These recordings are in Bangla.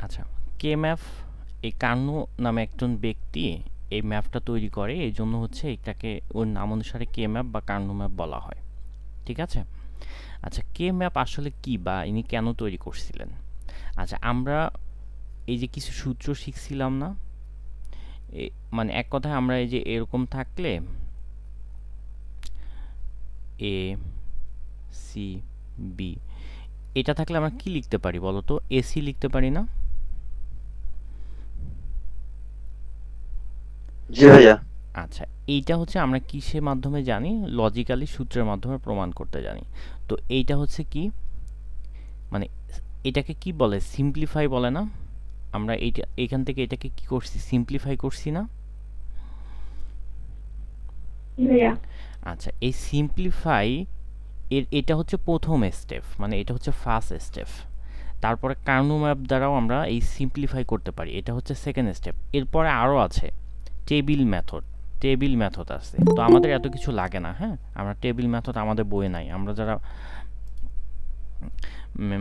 আচ্ছা, কে ম্যাপ এই কার্নো নামে একজন ব্যক্তি এই ম্যাপটা তৈরি করে, এই জন্য হচ্ছে এটাকে ওর নাম অনুসারে কে ম্যাপ বা কার্নো ম্যাপ বলা হয়। ঠিক আছে? আচ্ছা, কে ম্যাপ আসলে কি বা ইনি কেন তৈরি করছিলেন? আচ্ছা, আমরা এই যে কিছু সূত্র শিখছিলাম না, মানে এক কথায় আমরা এই যে এরকম থাকলে এ সি বি, এটা থাকলে আমরা কি লিখতে পারি বলো তো? এসি লিখতে পারি না? জি ভাইয়া। আচ্ছা, এইটা হচ্ছে আমরা কিসের মাধ্যমে জানি? লজিক্যালি সূত্রের মাধ্যমে প্রমাণ করতে জানি। তো এইটা হচ্ছে কি, মানে এটাকে কি বলে? সিম্পলিফাই বলে না? আমরা এইটা এখান থেকে এটাকে কি করছি? সিম্পলিফাই করছি না? ভাইয়া। আচ্ছা, এই সিম্পলিফাই এটা হচ্ছে প্রথম স্টেপ, মানে এটা হচ্ছে ফার্স্ট স্টেপ। তারপরে কার্নো ম্যাপ দ্বারাও আমরা এই সিম্পলিফাই করতে পারি, এটা হচ্ছে সেকেন্ড স্টেপ। এরপরে আরও আছে টেবিল মেথড। টেবিল মেথড আছে, তো আমাদের এত কিছু লাগে না। হ্যাঁ, আমরা টেবিল মেথড আমাদের বইয়ে নাই। আমরা যারা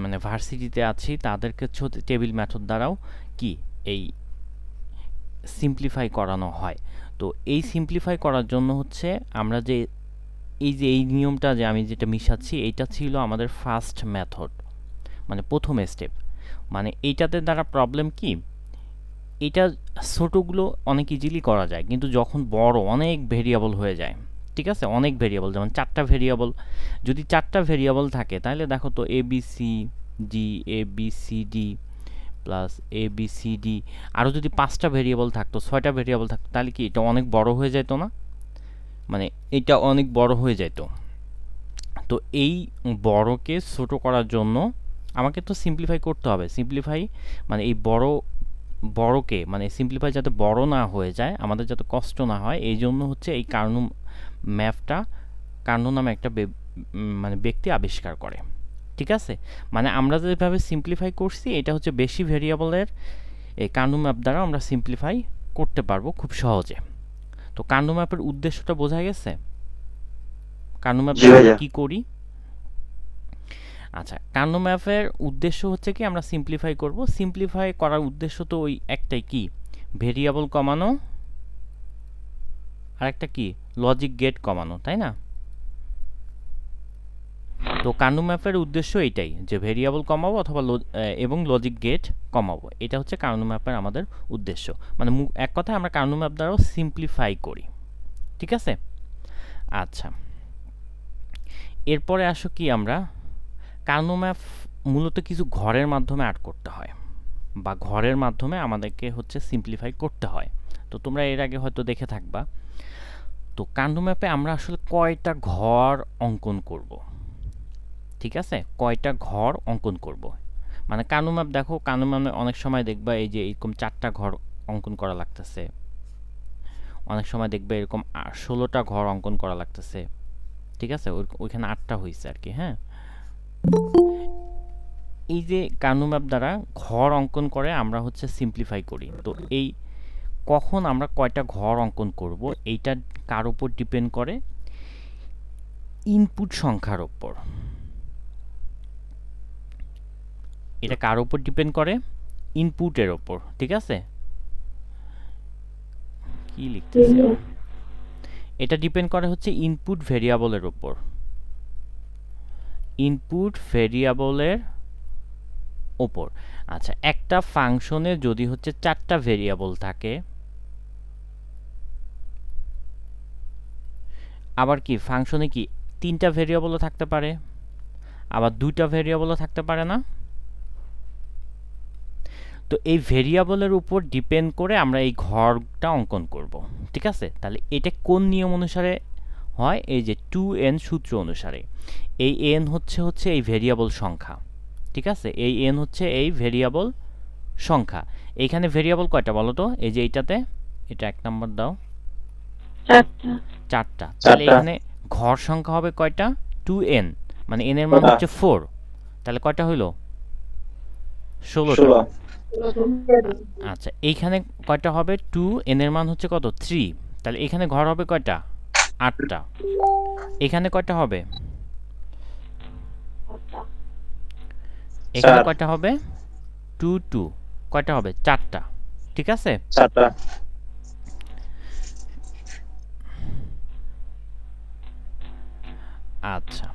মানে ভার্সিটিতে আছি তাদেরকে হচ্ছে টেবিল মেথড দ্বারাও কি এই সিম্পলিফাই করানো হয়। তো এই সিম্পলিফাই করার জন্য হচ্ছে আমরা যে এই নিয়মটা যে আমি যেটা মিশাচ্ছি, এইটা ছিল আমাদের ফার্স্ট মেথড, মানে প্রথম স্টেপ। মানে এইটাতে দ্বারা প্রবলেম কি, এটা ছোটোগুলো অনেক ইজিলি করা যায়, কিন্তু যখন বড় অনেক ভেরিয়েবল হয়ে যায়, ঠিক আছে, অনেক ভেরিয়েবল, যেমন 4টা ভেরিয়েবল, যদি 4টা ভেরিয়েবল থাকে তাহলে দেখো তো A B C D, A B C D plus A B C D, আরও যদি 5টা ভেরিয়েবল থাকতো, 6টা ভেরিয়েবল থাকতো, তাহলে কি এটা অনেক বড় হয়ে যেত না? মানে এটা অনেক বড় হয়ে যেত। তো এই বড়কে ছোট করার জন্য আমাকে তো সিম্পলিফাই করতে হবে। সিম্পলিফাই মানে এই বড়কে মানে সিম্পলিফাই যাতে বড় না হয়ে যায়, আমাদের যাতে কষ্ট না হয়, এই জন্য হচ্ছে এই কার্নো ম্যাপটা কার্নো নামে একটা মানে ব্যক্তি আবিষ্কার করে। ঠিক আছে? মানে আমরা যেভাবে সিম্পলিফাই করছি, এটা হচ্ছে বেশি ভেরিয়েবলের এই কার্নো ম্যাপ দ্বারা আমরা সিম্পলিফাই করতে পারবো খুব সহজে। তো কার্নো ম্যাপের উদ্দেশ্যটা বোঝা গেছে? কার্নো ম্যাপ জি দ্বারা আমরা ভাইয়া। কি করি? আচ্ছা, কার্নো ম্যাপের উদ্দেশ্য হচ্ছে কি, আমরা সিম্পলিফাই করব। সিম্পলিফাই করার উদ্দেশ্য তো ওই একটাই, কি? ভেরিয়েবল কমানো, আর একটা কি? লজিক গেট কমানো, তাই না? তো কার্নো ম্যাপের উদ্দেশ্য এইটাই, যে ভেরিয়েবল কমাবো অথবা এবং লজিক গেট কমাবো। এটা হচ্ছে কার্নো ম্যাপের আমাদের উদ্দেশ্য। মানে এক কথায় আমরা কার্নো ম্যাপ দ্বারাও সিম্পলিফাই করি। ঠিক আছে? আচ্ছা, এরপরে আসো কি, আমরা কার্নো ম্যাপ মূলত কিছু ঘরের মাধ্যমে আর্ট করতে হয়, বা ঘরের মাধ্যমে আমাদেরকে হচ্ছে সিম্পলিফাই করতে হয়। তো তোমরা এর আগে হয়তো দেখে থাকবা। তো কার্নো ম্যাপে আমরা আসলে কয়টা ঘর অঙ্কন করব? ঠিক আছে, কয়টা ঘর অঙ্কন করব? মানে কার্নো ম্যাপ দেখো, কার্নো ম্যাপে অনেক সময় দেখবা এই যে এরকম 4টা ঘর অঙ্কন করা লাগতেছে, অনেক সময় দেখবে এরকম 16টা ঘর অঙ্কন করা লাগতেছে। ঠিক আছে, ওইখানে 8টা হয়েছে আর কি। হ্যাঁ, এই যে কার্নো ম্যাপ দ্বারা ঘর অঙ্কন করে আমরা হচ্ছে সিম্পলিফাই করি। তো এই কখন আমরা কয়টা ঘর অঙ্কন করব, এইটা কার উপর ডিপেন্ড করে? ইনপুট সংখ্যার উপর। এটা কার উপর ডিপেন্ড করে? ইনপুটের উপর। ঠিক আছে, কি লিখতেছি আমি, এটা ডিপেন্ড করে হচ্ছে ইনপুট ভেরিয়েবলের উপর। ইনপুট ভেরিয়েবলের উপর। আচ্ছা, একটা ফাংশনে যদি হচ্ছে 4টা ভেরিয়েবল থাকে, আবার কি ফাংশনে কি 3টা ভেরিয়েবলও থাকতে পারে, আবার 2টা ভেরিয়েবলও থাকতে পারে না? তো এই ভেরিয়েবলের উপর ডিপেন্ড করে আমরা এই ঘরটা অঙ্কন করব। ঠিক আছে, তাহলে এটা কোন নিয়ম অনুসারে হয়? এই যে 2n সূত্র অনুসারে। এই n হচ্ছে এই ভেরিয়েবল সংখ্যা। ঠিক আছে, এই n হচ্ছে এই ভেরিয়েবল সংখ্যা। এইখানে ভেরিয়েবল কয়টা বলো তো? এই যে এইটাতে, এটা 1 নাম্বার দাও। 4টা। 4টা। তাহলে 4টা। এখানে ঘর সংখ্যা হবে কয়টা? 2n, মানে n এর মান হচ্ছে 4। তাহলে কয়টা হইলো? 16টা। 16। আচ্ছা, এইখানে কয়টা হবে? 2n এর মান হচ্ছে কত? 3। তাহলে এখানে ঘর হবে কয়টা? 8টা। এখানে কয়টা হবে? এখানে 4। কয়টা হবে? 2 2। কয়টা হবে? 4টা। ঠিক আছে? 4টা। আচ্ছা,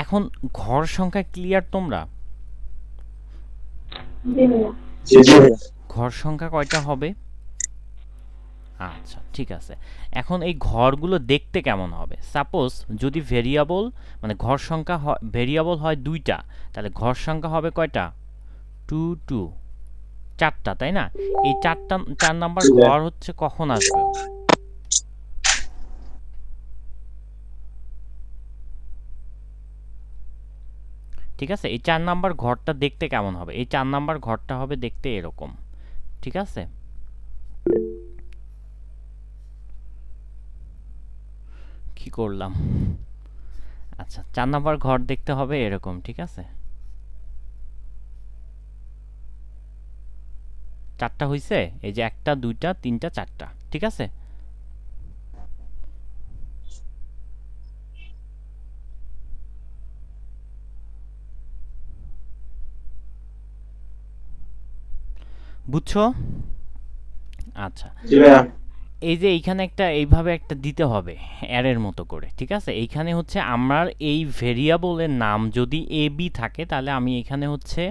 এখন ঘর সংখ্যা ক্লিয়ার তোমরা? জি ভাইয়া। জি ভাইয়া। ঘর সংখ্যা কয়টা হবে? আচ্ছা, ঠিক আছে। এখন এই ঘরগুলো দেখতে কেমন হবে? সাপোজ যদি ভেরিয়েবল মানে ঘর সংখ্যা ভেরিয়েবল হয় 2টা, তাহলে ঘর সংখ্যা হবে কয়টা? 2 2, 4টা, তাই না? এই 4 নাম্বার জি ভাইয়া। ঘর হচ্ছে কখন আসবে? ঠিক আছে, এই 4 নাম্বার ঘরটা দেখতে কেমন হবে? এই 4 নাম্বার ঘরটা হবে দেখতে এরকম। ঠিক আছে? কি করলাম? আচ্ছা, 4 নাম্বার ঘর দেখতে হবে এরকম। ঠিক আছে? 4টা হইছে? এই যে 1টা 2টা 3টা 4টা। ঠিক আছে? বুঝছো? আচ্ছা, জি ভাইয়া। এই যে এইখানে একটা এইভাবে একটা দিতে হবে অ্যারের মতো করে। ঠিক আছে? এইখানে হচ্ছে আমার এই ভেরিয়েবলের নাম যদি এ বি থাকে, তাহলে আমি এখানে হচ্ছে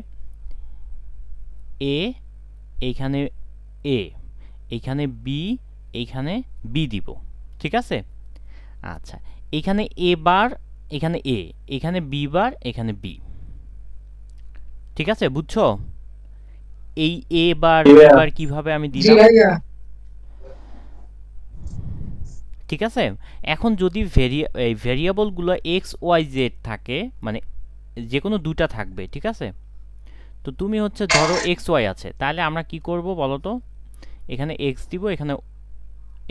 এ, এইখানে এ, এইখানে বি, এইখানে বি দিব। ঠিক আছে? আচ্ছা, এখানে এ বার, এখানে এ, এখানে বি বার, এখানে বি। ঠিক আছে? বুঝছো? এই এ বার জি বি ভাইয়া। বার কিভাবে আমি জি দিলাম? ভাইয়া। ঠিক আছে? এখন যদি এই ভেরিয়েবলগুলো এক্স ওয়াই জেড থাকে, মানে যে কোনো 2টা থাকবে। ঠিক আছে? তো তুমি হচ্ছে ধরো এক্স ওয়াই আছে, তাহলে আমরা কি করব বলো তো? এখানে এক্স দিব, এখানে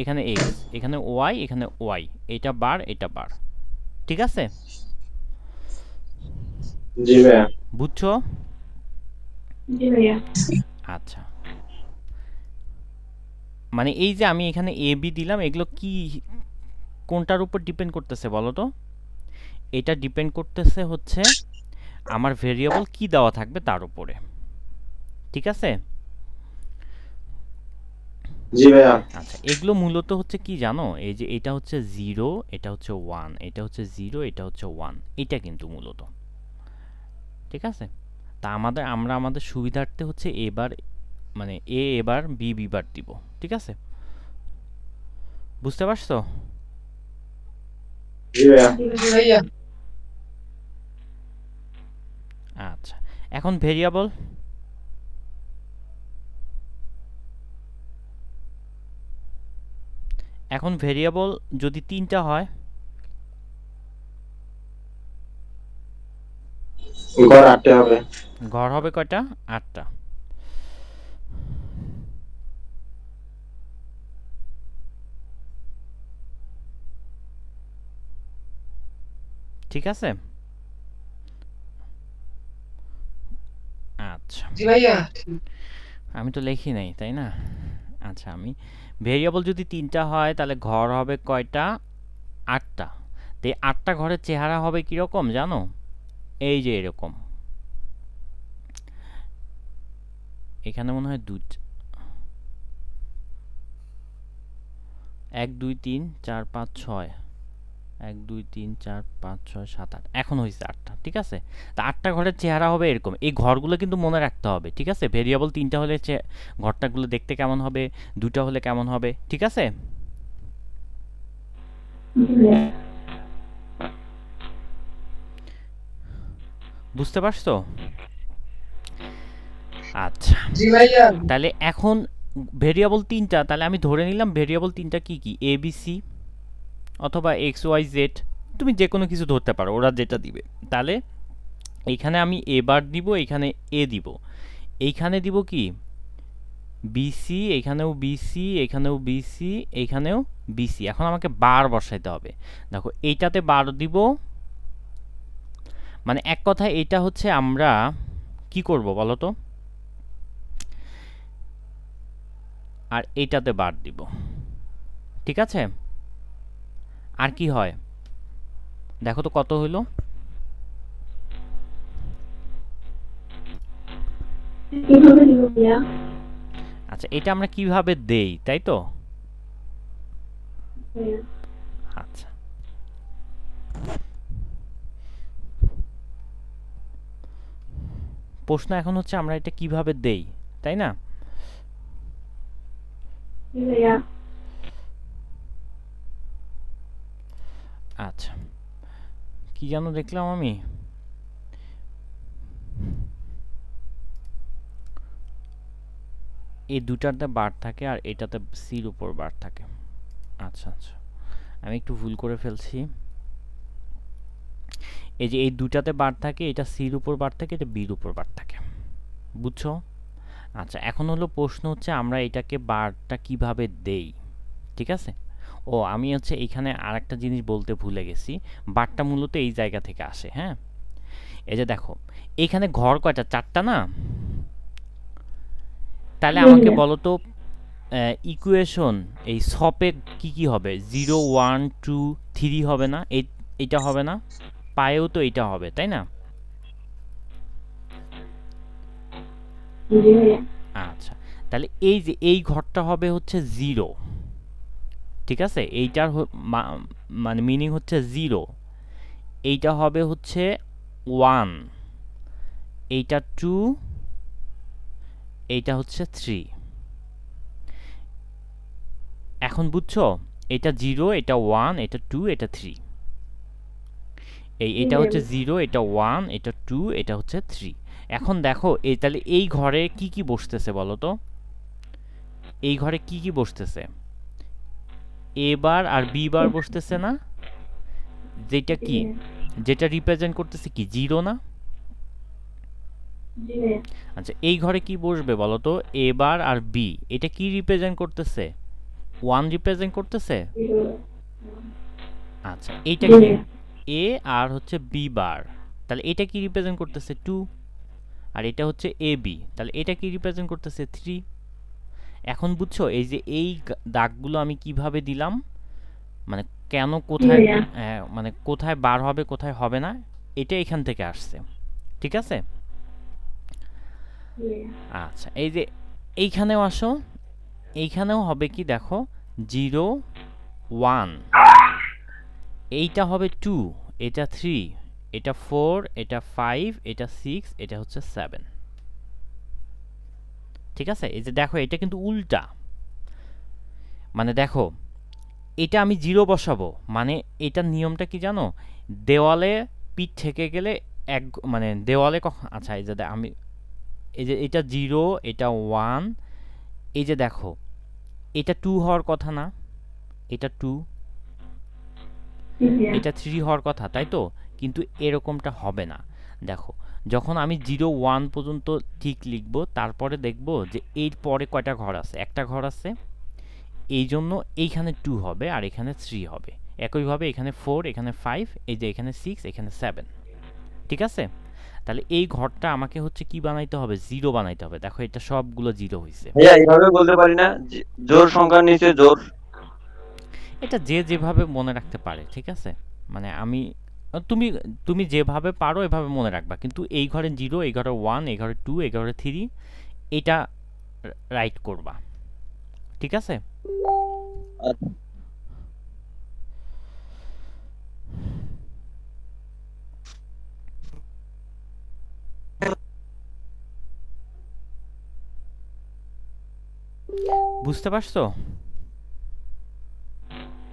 এখানে এক্স, এখানে ওয়াই, এখানে ওয়াই, এটা বার, এটা বার। ঠিক আছে? জি ভাইয়া। বুঝছো? জি ভাইয়া। আচ্ছা, মানে এই যে আমি এখানে এ বি দিলাম, এগুলো কি কোনটার উপর ডিপেন্ড করতেছে বলো তো? এটা ডিপেন্ড করতেছে হচ্ছে আমার ভেরিয়েবল কি দেওয়া থাকবে তার উপরে। ঠিক আছে? জি ভাইয়া। আচ্ছা, এগুলো মূলত হচ্ছে কি জানো? এই যে এটা হচ্ছে 0, এটা হচ্ছে 1, এটা হচ্ছে 0, এটা হচ্ছে 1, এটা কিন্তু মূলত। ঠিক আছে? তা আমরা আমাদের সুবিধার্থে হচ্ছে এবার মানে এ এবার বি বিবার দিব। ঠিক আছে? বুঝতে পারছো? জি ভাইয়া। জি ভাইয়া। আচ্ছা, এখন ভেরিয়েবল যদি 3টা হয়, ঘর 8টা হবে। ঘর হবে কয়টা? 8টা। ঠিক আছে? আচ্ছা, জি ভাইয়া। আমি তো লিখি নাই, তাই না? আচ্ছা, আমি ভেরিয়েবল যদি 3টা হয়, তাহলে ঘর হবে কয়টা? 8টা। তো এই 8টা ঘরের চেহারা হবে কিরকম জানো? এই যে এরকম। এখানে মনে হয় 1 2 3 4 5 6, 1 2 3 4 5 6 7 8, এখন হয়েছে 8টা। ঠিক আছে? তা 8টা ঘরের চেহারা হবে এরকম। এই ঘরগুলো কিন্তু মনে রাখতে হবে। ঠিক আছে? ভেরিয়েবল 3টা হলে ঘরটাগুলো দেখতে কেমন হবে, 2টা হলে কেমন হবে। ঠিক আছে? জি ভাইয়া। বুঝতে পারছো? আচ্ছা, জি ভাইয়া। তাহলে এখন ভেরিয়েবল 3টা, তাহলে আমি ধরে নিলাম ভেরিয়েবল 3টা কি কি? এ বি সি অথবা এক্স ওয়াই জেড, তুমি যে কোনো কিছু ধরতে পারো, ওরা যেটা দিবে। তাহলে এইখানে আমি এ বার দিব, এইখানে এ দিব, এইখানে দিব কি? বিসি, এখানেও বিসি, এখানেও বিসি, এইখানেও বিসি। এখন আমাকে বার বসাইতে হবে। দেখো, এইটাতে বার দিব, মানে এক কথায় এটা হচ্ছে আমরা কি করব বলো তো? আর এইটাতে বার দিব। ঠিক আছে? আর কি হয় দেখো তো কত হইল? কিভাবে দিব ভাইয়া? আচ্ছা, এটা আমরা কিভাবে দেই, তাই তো? ভাইয়া আচ্ছা, প্রশ্ন এখন হচ্ছে আমরা এটা কিভাবে দেই, তাই না? জি ভাইয়া। আচ্ছা, কি যেন দেখলাম আমি, এই দুটাতে বার থাকে আর এটাতে সির উপর বার থাকে। আচ্ছা আচ্ছা, আমি একটু ভুল করে ফেলছি। এই যে এই দুটাতে বার থাকে, এটা সির উপর বার থাকে, এটা বির উপর বার থাকে, বুঝছো? আচ্ছা, এখন হলো প্রশ্ন হচ্ছে আমরা এটাকে বারটা কিভাবে দেই, ঠিক আছে? ও, আমি হচ্ছে এখানে আরেকটা জিনিস বলতে ভুলে গেছি। বারটা মূলত এই জায়গা থেকে আসে, হ্যাঁ? এই যে দেখো, এখানে ঘর কয়টা? 4টা না? তাহলে জি আমাকে ভাইয়া। বলো তো, ইকুয়েশন এই সপে কি কি হবে? 0 1 2 3 হবে না? এটা হবে না? পায়েও তো এটা হবে, তাই না? জি ভাইয়া। আচ্ছা, তাহলে এই যে এই ঘরটা হবে হচ্ছে 0, ঠিক আছে? এইটার মানে মিনিং হচ্ছে 0। এইটা হবে হচ্ছে 1, এইটা 2, এইটা হচ্ছে 3। এখন বুঝছো? এটা 0, এটা 1, এটা 2, এটা 3। জি এটা ভাইয়া। হচ্ছে 0, এটা 1, এটা 2, এটা হচ্ছে 3। এখন দেখো, তাহলে এই ঘরে কি কি বসতেছে বলো তো? এই ঘরে কি কি বসতেছে? এ বার আর বি বার বসতেছে না? যেটা জি কি, ভাইয়া। যেটা রিপ্রেজেন্ট করতেছে কি, 0 না? জি ভাইয়া। আচ্ছা, এই ঘরে কি বসবে বলো তো? এ বার আর বি, এটা কি রিপ্রেজেন্ট করতেছে? 1 রিপ্রেজেন্ট করতেছে। জিরো। আচ্ছা, এইটা জি কি? ভাইয়া। এ আর হচ্ছে বি বার, তাহলে এটা কি রিপ্রেজেন্ট করতেছে? 2। আর এটা হচ্ছে এ বি, তাহলে এটা কি রিপ্রেজেন্ট করতেছে? 3। এখন বুঝছো এই যে এই দাগগুলো আমি কিভাবে দিলাম, মানে কেন, জি কোথায়, ভাইয়া। মানে কোথায় বার হবে কোথায় হবে না, এটা এখান থেকে আসছে, ঠিক আছে? জি ভাইয়া। আচ্ছা, এই যে এইখানেও আসো, এইখানেও হবে কি দেখো, 0 1, এইটা হবে 2, এটা 3, এটা 4, এটা 5, এটা 6, এটা হচ্ছে 7, ঠিক আছে? এই যে দেখো, এটা কিন্তু উল্টা, মানে দেখো, এটা আমি 0 বসাবো, মানে এটার নিয়মটা কি জানো? দেওয়ালে পিঠ থেকে গেলে এক, মানে দেওয়ালে কখন, আচ্ছা এই যে আমি, এই যে এটা 0, এটা 1, এই যে দেখো, এটা 2 হওয়ার কথা না? এটা 2, জি ভাইয়া। এটা 3 হওয়ার কথা, তাই তো? কিন্তু এরকমটা হবে না। দেখো, যখন আমি 0 1 পর্যন্ত ঠিক লিখবো, তারপরে দেখবো যে এর পরে কয়টা ঘর আছে? একটা ঘর আছে, এই জন্য এইখানে 2 হবে আর এখানে 3 হবে। একইভাবে এখানে 4, এখানে 5, এই যে এখানে 6, এখানে 7, ঠিক আছে? তাহলে এই ঘরটা আমাকে হচ্ছে কি বানাইতে হবে? 0 বানাইতে হবে। দেখো, এটা সবগুলো 0 হইছে। ভাইয়া এইভাবে বলতে পারি না যে জোর সংখ্যার নিচে জোর? এটা যে যেভাবে মনে রাখতে পারে, ঠিক আছে? মানে আমি, তুমি তুমি যেভাবে পারো এভাবে মনে রাখবা, কিন্তু এই ঘরে 0, এই ঘরে 1, এই ঘরে 2, এই ঘরে 3, এটা রাইট করবা, ঠিক আছে? আচ্ছা। বুঝতে পারছো?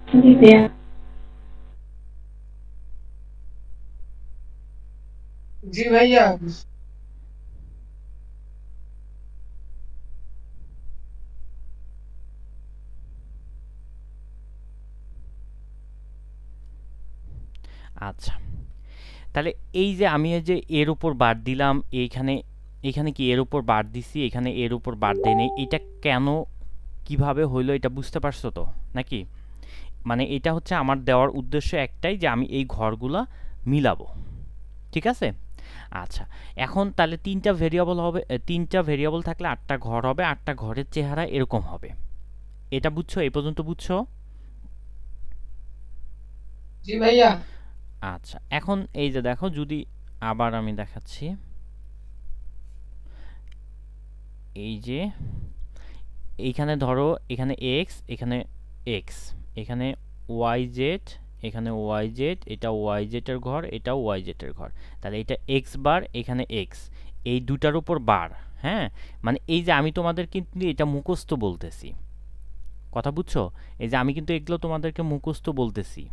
জি ভাইয়া। जी भैया। আচ্ছা, তাহলে এই যে আমি এই যে এর উপর বার দিলাম, এইখানে, এখানে কি এর উপর বার দিছি, এখানে এর উপর বার দেই নাই, এটা কেন, কিভাবে হইলো, এটা বুঝতে পারছো তো নাকি? মানে এটা হচ্ছে আমার দেওয়ার উদ্দেশ্য একটাই, যে আমি এই ঘরগুলা মিলাবো, ঠিক আছে? আচ্ছা, এখন তাহলে 3টা ভেরিয়েবল হবে, 3টা ভেরিয়েবল থাকলে 8টা ঘর হবে, 8টা ঘরের চেহারা এরকম হবে। এটা বুঝছো? এই পর্যন্ত বুঝছো? जी भैया। আচ্ছা, এখন এই যে দেখো, যদি আবার আমি দেখাচ্ছি, এই যে এইখানে ধরো এখানে এক্স, এখানে এক্স, এখানে ওয়াই জেড, এখানে ওয়াই জেড, এটা ওয়াই জেডের ঘর, এটাও ওয়াই জেডের ঘর। তাহলে এটা এক্স বার, এখানে এক্স, এই দুটার উপর বার। হ্যাঁ, মানে এই যে আমি তোমাদের কিন্তু এটা মুখস্থ বলতেছি, কথা বুঝছো? এই যে আমি কিন্তু এগুলো তোমাদেরকে মুখস্থ বলতেছি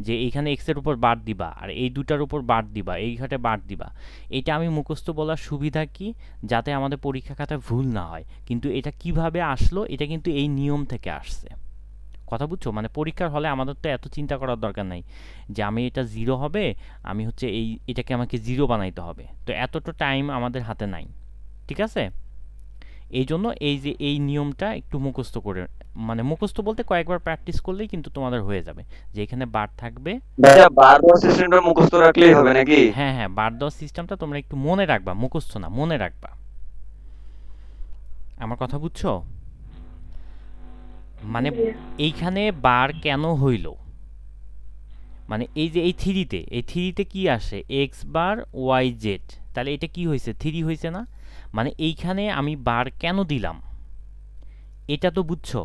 যে এইখানে এক্স এর উপর বার দিবা, আর এই দুটার উপর বার দিবা, এই ঘাটে বার দিবা। এটা আমি মুখস্থ বলার সুবিধা কি, যাতে আমাদের পরীক্ষা খাতায় ভুল না হয়। কিন্তু এটা কিভাবে আসলো, এটা কিন্তু এই নিয়ম থেকে আসছে, কথা বুঝছো? মানে পরীক্ষার হলে আমাদের তো এত চিন্তা করার দরকার নাই যে আমি এটা জিরো হবে, আমি হচ্ছে এটাকে আমাকে জিরো বানাইতে হবে, তো এতটা টাইম আমাদের হাতে নাই, ঠিক আছে? এই জন্য এই যে এই নিয়মটা একটু মুখস্থ করে, মানে মুখস্থ বলতে কয়েকবার প্র্যাকটিস করলেই কিন্তু তোমাদের হয়ে যাবে যে এখানে বার থাকবে। ভাইয়া বারবার সিস্টেমটা মুখস্থ রাখলেই হবে নাকি? হ্যাঁ হ্যাঁ, বার দেওয়ার সিস্টেমটা তোমরা একটু মনে রাখবা, মুখস্থ না, মনে রাখবা। আমার কথা বুঝছো? মানে জি ভাইয়া। এইখানে বার কেন হইল, মানে এই যে এই থ্রিতে কি আসে, এক্স বার ওয়াই জেড, তাহলে এটা কি হয়েছে, থ্রি হয়েছে না? মানে এইখানে আমি বার কেন দিলাম, এটা তো বুঝছো?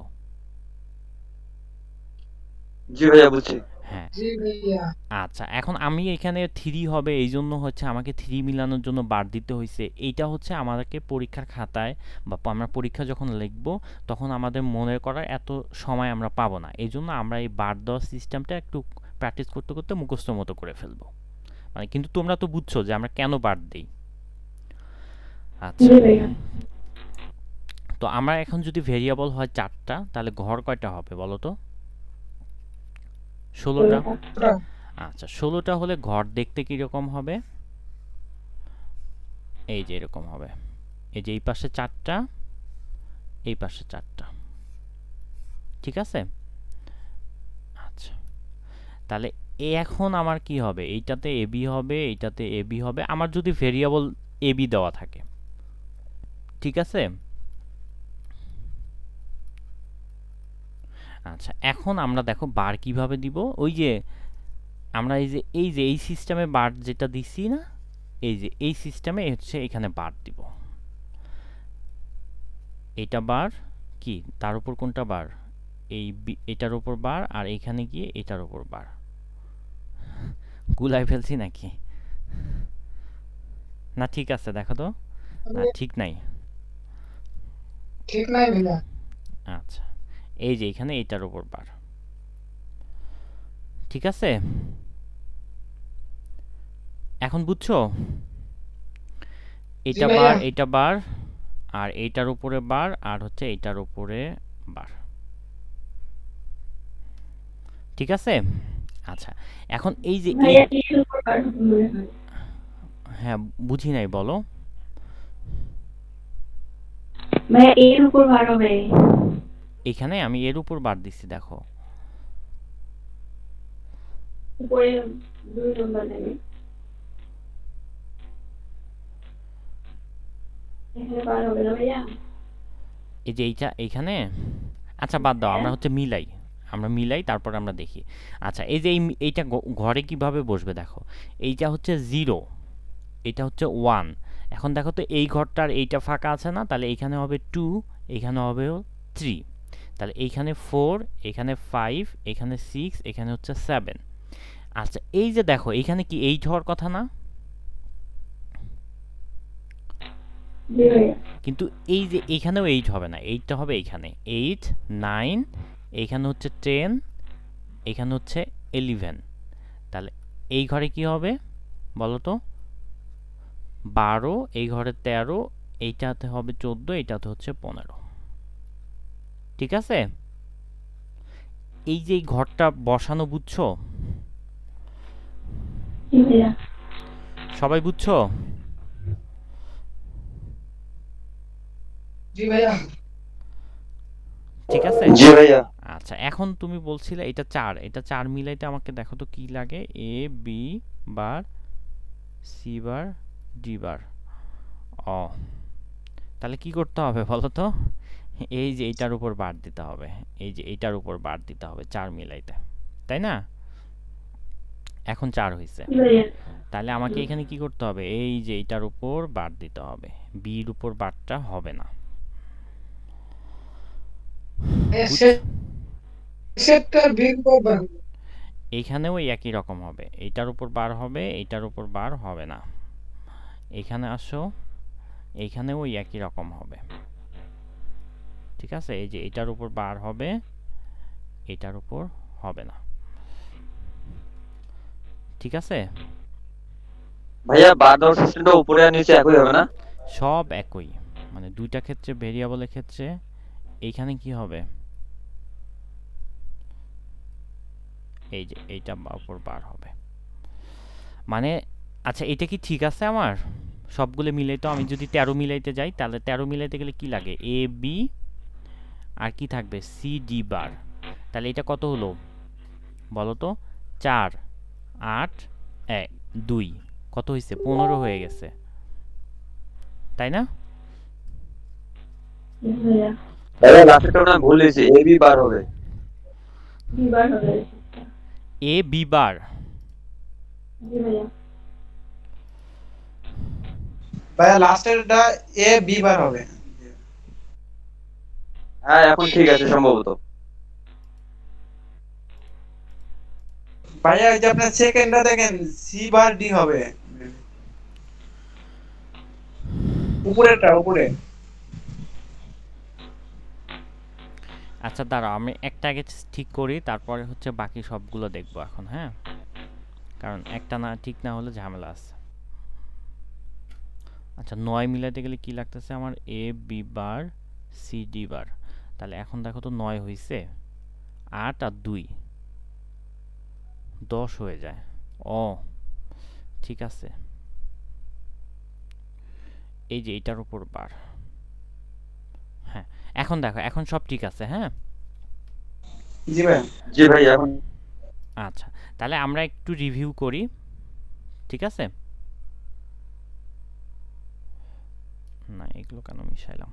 জি ভাইয়া বুঝছি। হ্যাঁ। जी भैया আচ্ছা, এখন আমি এখানে থ্রি হবে এই জন্য হচ্ছে আমাকে থ্রি মিলানোর জন্য বার দিতে হয়েছে। এইটা হচ্ছে আমাদেরকে পরীক্ষার খাতায় বা আমরা পরীক্ষা যখন লিখব তখন আমাদের মনে করার এত সময় আমরা পাবো না, এই জন্য আমরা এই বার দেওয়ার সিস্টেমটা একটু প্র্যাকটিস করতে করতে মুখস্থ মতো করে ফেলবো। মানে কিন্তু তোমরা তো বুঝছো যে আমরা কেন বার দিই। আচ্ছা, জি ভাইয়া। তো আমরা এখন যদি ভেরিয়েবল হয় 4টা, তাহলে ঘর কয়টা হবে বলো তো? 16টা। 16টা। আচ্ছা, 16টা হলে ঘর দেখতে কিরকম হবে? এই যে এরকম হবে, এই যে এই পাশে 4টা, এই পাশে 4টা, ঠিক আছে? আচ্ছা, তাহলে এখন আমার কি হবে, এইটাতে এবি হবে, এইটাতে এবি হবে, আমার যদি ভেরিয়েবল এবি দেওয়া থাকে, ঠিক আছে? আচ্ছা, এখন আমরা দেখো বার কিভাবে দিব, ওই যে আমরা এই সিস্টেমে বার যেটা দিছি না, এই যে এই সিস্টেমে হচ্ছে এখানে বার দিব। এটা বার কি, তার উপর কোনটা বার, এটার উপর বার, আর এখানে গিয়ে এটার উপর বার। গুলাই ফেলছি নাকি? না ঠিক আছে, দেখো তো, না ঠিক নাই। ठीक नहीं भैया আচ্ছা, এই যে এখানে এটার উপর বার, ঠিক আছে? এখন বুঝছো? जी এটা বার, भैया এটা বার, আর এইটার উপরে বার, আর হচ্ছে এইটার উপরে বার, ঠিক আছে? আচ্ছা, এখন এই যে ভাইয়া এর উপর বার হবে মনে হয়। হ্যাঁ, বুঝি নাই, বলো। ভাইয়া এর উপর বার হবে। এখানে আমি এর উপর বার দিচ্ছি, দেখো। উপরে 2 নম্বর লাইনে। এখানে বার হবে না ভাইয়া? এই যে এইখানে, আচ্ছা বাদ দাও, আমরা হচ্ছে মিলাই, আমরা মিলাই তারপর আমরা দেখি। আচ্ছা, এই যে এইটা ঘরে কিভাবে বসবে দেখো, এইটা হচ্ছে 0, এটা হচ্ছে 1। এখন দেখো তো এই ঘরটার এইটা ফাঁকা আছে না, তাহলে এইখানে হবে 2, এইখানে হবে 3, তাহলে এইখানে 4, এখানে 5, এখানে 6, এখানে হচ্ছে 7। আচ্ছা, এই যে দেখো এইখানে কি 8 হওয়ার কথা না? জি ভাইয়া। কিন্তু এই যে এইখানেও 8 হবে না, 8টা হবে এইখানে 8, 9, এইখানে হচ্ছে 10, এখানে হচ্ছে 11। তাহলে এই ঘরে কি হবে বলো তো? 12, এই ঘরে 13, এইটাতে হবে 14, এইটাতে হচ্ছে 15, ঠিক আছে? এই যে এই ঘরটা বসানো বুঝছো? জি ভাইয়া। সবাই বুঝছো? जी भैया ঠিক আছে? জি ভাইয়া। আচ্ছা, এখন তুমি বলছিলে এটা 4, এটা 4 মিলাইতে আমাকে দেখো তো কি লাগে, A B bar, C bar, D bar. ও, তাহলে কি করতে হবে বলো তো? এই যে এইটার উপর বার দিতে হবে, এই যে এইটার উপর বার দিতে হবে 4 মিলাইতে, তাই না? এখন 4 হইছে, জি ভাইয়া। তাহলে আমাকে এখানে কি করতে হবে, এই যে এইটার উপর বার দিতে হবে, বির উপর বারটা হবে না। বুঝছো? সেক্টর বিগ বারবার এইখানেও ওই একই রকম হবে, এইটার উপর বার হবে, এইটার উপর বার হবে না। এখানে আসো, এইখানেও ওই একই রকম হবে, ঠিক আছে? এই যে এটার উপর বার হবে, এটার উপর হবে না, ঠিক আছে? ভাইয়া বার দেওয়ার সিস্টেমটা উপরে আর নিচে একই হবে না? সব একই, মানে দুইটা ক্ষেত্রে, ভেরিয়েবলের ক্ষেত্রে। এইখানে কি হবে, এই যে এইটা উপর বার হবে, মানে আচ্ছা এটা কি ঠিক আছে আমার? সবগুলো মিলাই তো আমি যদি 13 মিলাইতে যাই, তাহলে 13 মিলাইতে গেলে কি লাগে, এ বি আর কি থাকবে, সি ডি বার। তাহলে এটা কত হলো বলো তো? 4 8 1 2 কত হয়েছে, 15 হয়ে গেছে, তাই না? জি ভাইয়া, ভাইয়া লাস্টেরটা না ভুল হয়েছে, এ বি বার হবে। দুইবার হবে। এ বি বার। জি ভাইয়া, ভাইয়া লাস্টেরটা এ বি বার হবে। হ্যাঁ এখন ঠিক আছে সম্ভবত। ভাইয়া এই যে আপনার সেকেন্ডটা দেখেন সি বার ডি হবে, উপরেরটা উপরে। আচ্ছা দাঁড়াও, আমি একটা আগে ঠিক করি, তারপরে হচ্ছে বাকি সবগুলো দেখবো এখন, হ্যাঁ? কারণ একটা না ঠিক না হলে ঝামেলা আছে। আচ্ছা 9 মিলাতে গেলে কি লাগতেছে আমার, এ বি বার সি ডি বার। তাহলে এখন দেখো তো 9 হইছে, 8 আর 2 10 হয়ে যায়। ও ঠিক আছে, এই যে এটার উপর বার। হ্যাঁ এখন দেখো, এখন সব ঠিক আছে, হ্যাঁ? জি ভাইয়া। জি ভাই এখন আচ্ছা তাহলে আমরা একটু রিভিউ করি, ঠিক আছে? না এগুলো কেন মিশাইলাম?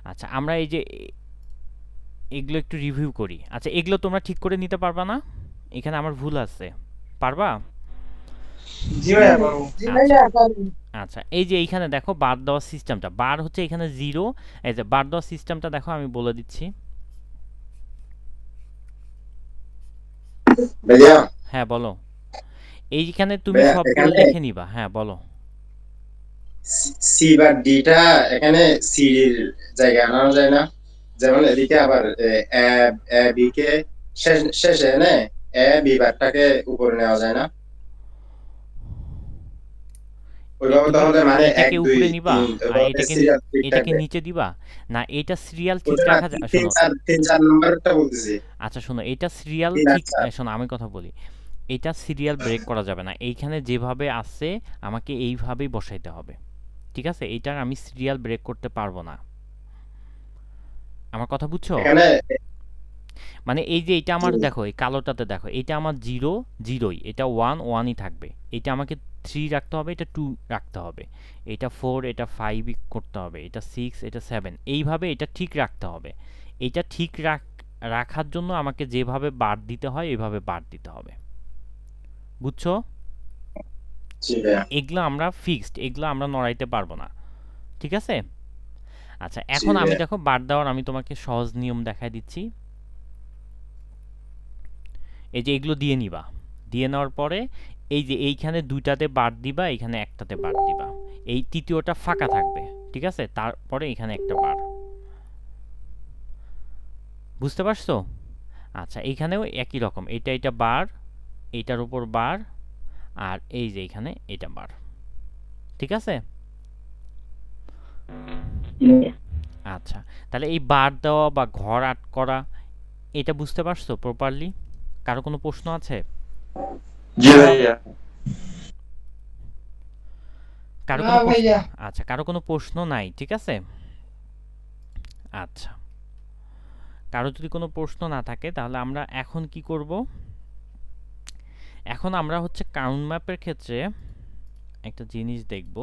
আচ্ছা আমরা এই যে এগুলো একটু রিভিউ করি। আচ্ছা এগুলো তোমরা ঠিক করে নিতে পারবা না? এখানে আমার ভুল আছে, পারবা? জি ভাইয়া পারবো। জি ভাইয়া পারবো। আচ্ছা এই যে এইখানে দেখো বার দেওয়ার সিস্টেমটা, বার হচ্ছে এখানে 0। এই যে বার দেওয়ার সিস্টেমটা দেখো, আমি বলে দিচ্ছি। ভাইয়া হ্যাঁ বলো। এইখানে তুমি ভাইয়া সবগুলো এখানে লিখে নিবা, হ্যাঁ বলো। সি বা ডিটা এখানে সির জায়গায় আনানো যায় না? যেমন এদিকে আবার এ এ বি কে শেষে এনে এ বি বারটাকে উপরে নেওয়া যায় না? ওইভাবে তুমি তাহলে মানে এক এটাকে দুই উপরে নিবা তিন আর এভাবে এটাকে সিরিয়াল ঠিক এটাকে থাকবে। নিচে দিবা? না এটা সিরিয়াল ঠিক ওটা না রাখা যায়, তিন শোনো। চার তিন চার নাম্বারটা বলতেছি। আচ্ছা শোনো, এটা সিরিয়াল তিন আর ঠিক, চার। শোনো আমি কথা বলি। এটা সিরিয়াল ব্রেক করা যাবে না, এইখানে যেভাবে আছে আমাকে এইভাবেই বসাইতে হবে, ঠিক আছে? এইটার আমি সিরিয়াল ব্রেক করতে পারবো না, আমার কথা বুঝছো? এখানে মানে এই যে এটা জি আমার দেখো, এই কালোটাতে দেখো, এটা আমার 0 0ই, এটা 1 1ই থাকবে। এটা আমাকে 3 রাখতে হবে, এটা 2 রাখতে হবে, এটা 4 এটা 5 করতে হবে, এটা 6 এটা 7, এইভাবে এটা ঠিক রাখতে হবে। এটা ঠিক রাখার জন্য আমাকে যেভাবে বার দিতে হয় এভাবে বার দিতে হবে, বুঝছো? জি ভাইয়া। এগুলো আমরা ফিক্সড, এগুলো আমরা নড়াইতে পারবো না, ঠিক আছে? আচ্ছা জি এখন আমি ভাইয়া। দেখো বার দেওয়ার আমি তোমাকে সহজ নিয়ম দেখাই দিচ্ছি। এই যে এগুলো দিয়ে নিবা, দিয়ে নেওয়ার পরে এই যে এইখানে দুইটাতে বার দিবা, এখানে একটাতে বার দিবা, এই তৃতীয়টা ফাঁকা থাকবে, ঠিক আছে? তারপরে এখানে একটা বার, বুঝতে পারছো? আচ্ছা এইখানেও একই রকম, এটা এটা বার, এইটার উপর বার, আর এই যে এখানে এটা বার, ঠিক আছে? জি ভাইয়া, আচ্ছা তাহলে এই বার দেওয়া বা ঘর আট করা, এটা বুঝতে পারছো প্রপারলি? কারো কোনো প্রশ্ন আছে? জি ভাইয়া কারো না কোনো প্রশ্ন? ভাইয়া। আচ্ছা কারো কোনো প্রশ্ন নাই, ঠিক আছে? আচ্ছা কারো যদি কোনো প্রশ্ন না থাকে তাহলে আমরা এখন কি করব, এখন আমরা হচ্ছে কাউন্ট ম্যাপের ক্ষেত্রে একটা জিনিস দেখব।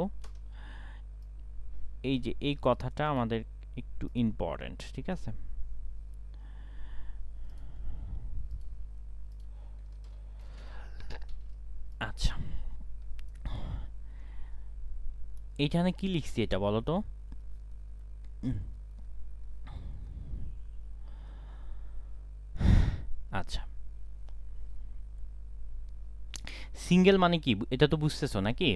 এই যে এই কথাটা আমাদের একটু ইম্পর্টেন্ট, ঠিক আছে? আচ্ছা এইখানে কি লিখছি এটা বলো তো? সিঙ্গেল মানে কি এটা তো বুঝতেছো নাকি?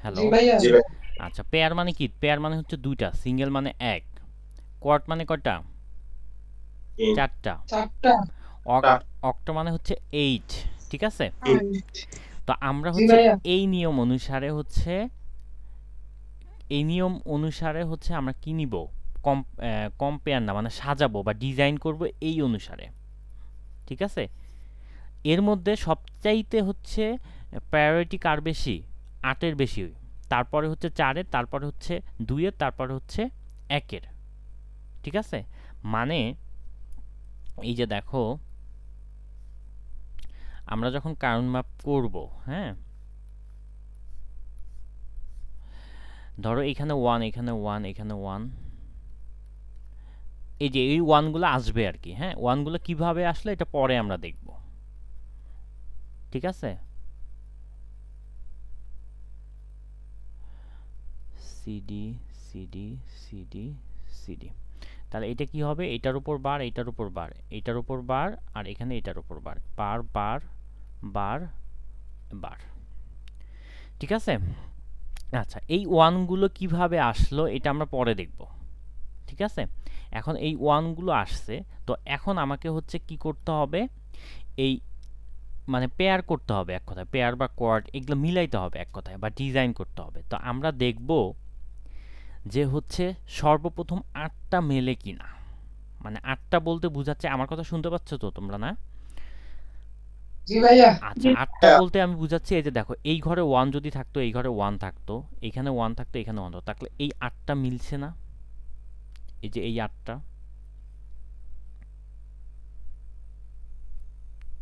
হ্যালো, জি ভাইয়া জি ভাই আচ্ছা পেয়ার মানে কি? পেয়ার মানে হচ্ছে দুইটা, সিঙ্গেল মানে এক, কোয়ার্ট মানে কয়টা? তিন চারটা, চারটা অক্টা মানে হচ্ছে 8, ঠিক আছে? আট। তো আমরা জি হচ্ছে ভাইয়া এই নিয়ম অনুসারে হচ্ছে আমরা কি নিব? কম্পেয়ার না মানে সাজাবো বা ডিজাইন করব এই অনুসারে, ঠিক আছে? এর মধ্যে সবচাইতে হচ্ছে প্রায়োরিটি কার বেশি? 8-এর বেশি, তারপরে হচ্ছে 4-এর, তারপরে হচ্ছে 2-এর, তারপরে হচ্ছে 1-এর, ঠিক আছে? মানে এই যে দেখো আমরা যখন কারণ মাপ করব, হ্যাঁ, ধরো এখানে 1, এখানে 1, এখানে 1, এই যে এই 1 গুলো আসবে আর কি, হ্যাঁ? 1 গুলো কিভাবে আসলে এটা পরে আমরা দেখব, ঠিক আছে? সিডি সিডি সিডি সিডি, তাহলে এটা কি হবে? এটার উপর বার, এটার উপর বার, এটার উপর বার, আর এখানে এটার উপর বার, বার বার বার বার, ঠিক আছে? আচ্ছা এই 1 গুলো কিভাবে আসলো এটা আমরা পরে দেখব, ঠিক আছে? এখন এই 1 গুলো আসছে, তো এখন আমাকে হচ্ছে কি করতে হবে? এই মানে পেয়ার করতে হবে, এক কথায় পেয়ার বা কোয়ার্ড এগুলো মিলাইতে হবে এক কথায়, বা ডিজাইন করতে হবে। তো আমরা দেখব যে হচ্ছে সর্বপ্রথম 8টা মেলে কিনা, মানে 8টা বলতে বোঝাচ্ছে, আমার কথা শুনতে পাচ্ছ তো তোমরা, না? জি ভাইয়া আচ্ছা 8টা বলতে আমি বুঝাচ্ছি এই যে দেখো এই ঘরে 1 যদি থাকতো, এই ঘরে 1 থাকতো, এখানে 1 থাকতো, এখানে 1 থাকতো, তাহলে এই 8টা মিলছে না? এই যে এই 8টা,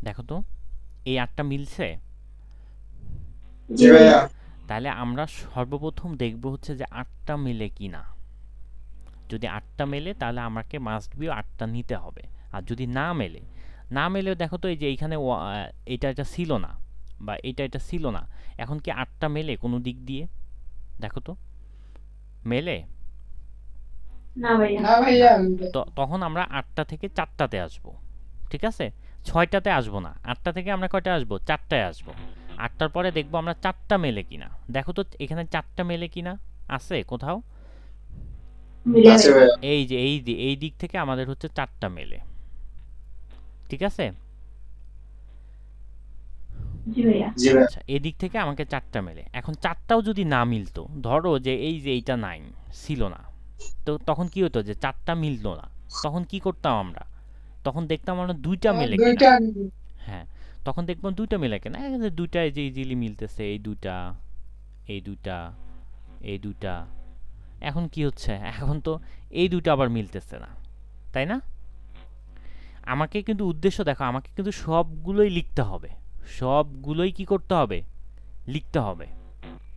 দেখো তো এই 8টা মিলছে? জি ভাইয়া তাহলে আমরা সর্বপ্রথম দেখব হচ্ছে যে 8টা মেলে কিনা। যদি 8টা মেলে তাহলে আমাকে মাস্ট বি 8টা নিতে হবে। আর যদি না মেলে, দেখো তো এই যে এইখানে এটা ছিল না, বা এটা ছিল না, এখন কি 8টা মেলে কোনো দিক দিয়ে? দেখো তো মেলে? না ভাইয়া না ভাইয়া তো তখন আমরা 8টা থেকে 4টাতে আসব, ঠিক আছে? 6টাতে আসবো না, 8টা থেকে আমরা কয়টা আসবো? 4টায় আসবো। 8টার পরে দেখবো আমরা 4টা মেলে কিনা। দেখো তো এখানে 4টা মেলে কিনা, আছে কোথাও? মিলে আছে ভাইয়া ভাইয়া এই যে এই দিক থেকে আমাদের হচ্ছে 4টা মেলে, ঠিক আছে? জি ভাইয়া জি ভাইয়া আচ্ছা এদিক থেকে আমাকে 4টা মেলে। এখন 4টাও যদি না মিলতো, ধরো যে এই যে এইটা নাই, ছিল না, তো তখন কি হতো? যে 4টা মিলতো না, তখন কি করতাম আমরা? তখন দেখতাম আমরা 2টা মেলে কিনা। দুইটা হ্যাঁ, তখন দেখলাম 2টা মেলে কিনা, এখানে 2টা এই যে ইজিলি মিলতেছে, এই 2টা, এই 2টা, এই 2টা। এখন কি হচ্ছে? এখন তো এই 2টা আবার মিলতেছে না, তাই না? আমাকে কিন্তু উদ্দেশ্য দেখো, আমাকে কিন্তু সবগুলোই লিখতে হবে, সবগুলোই কি করতে হবে? লিখতে হবে,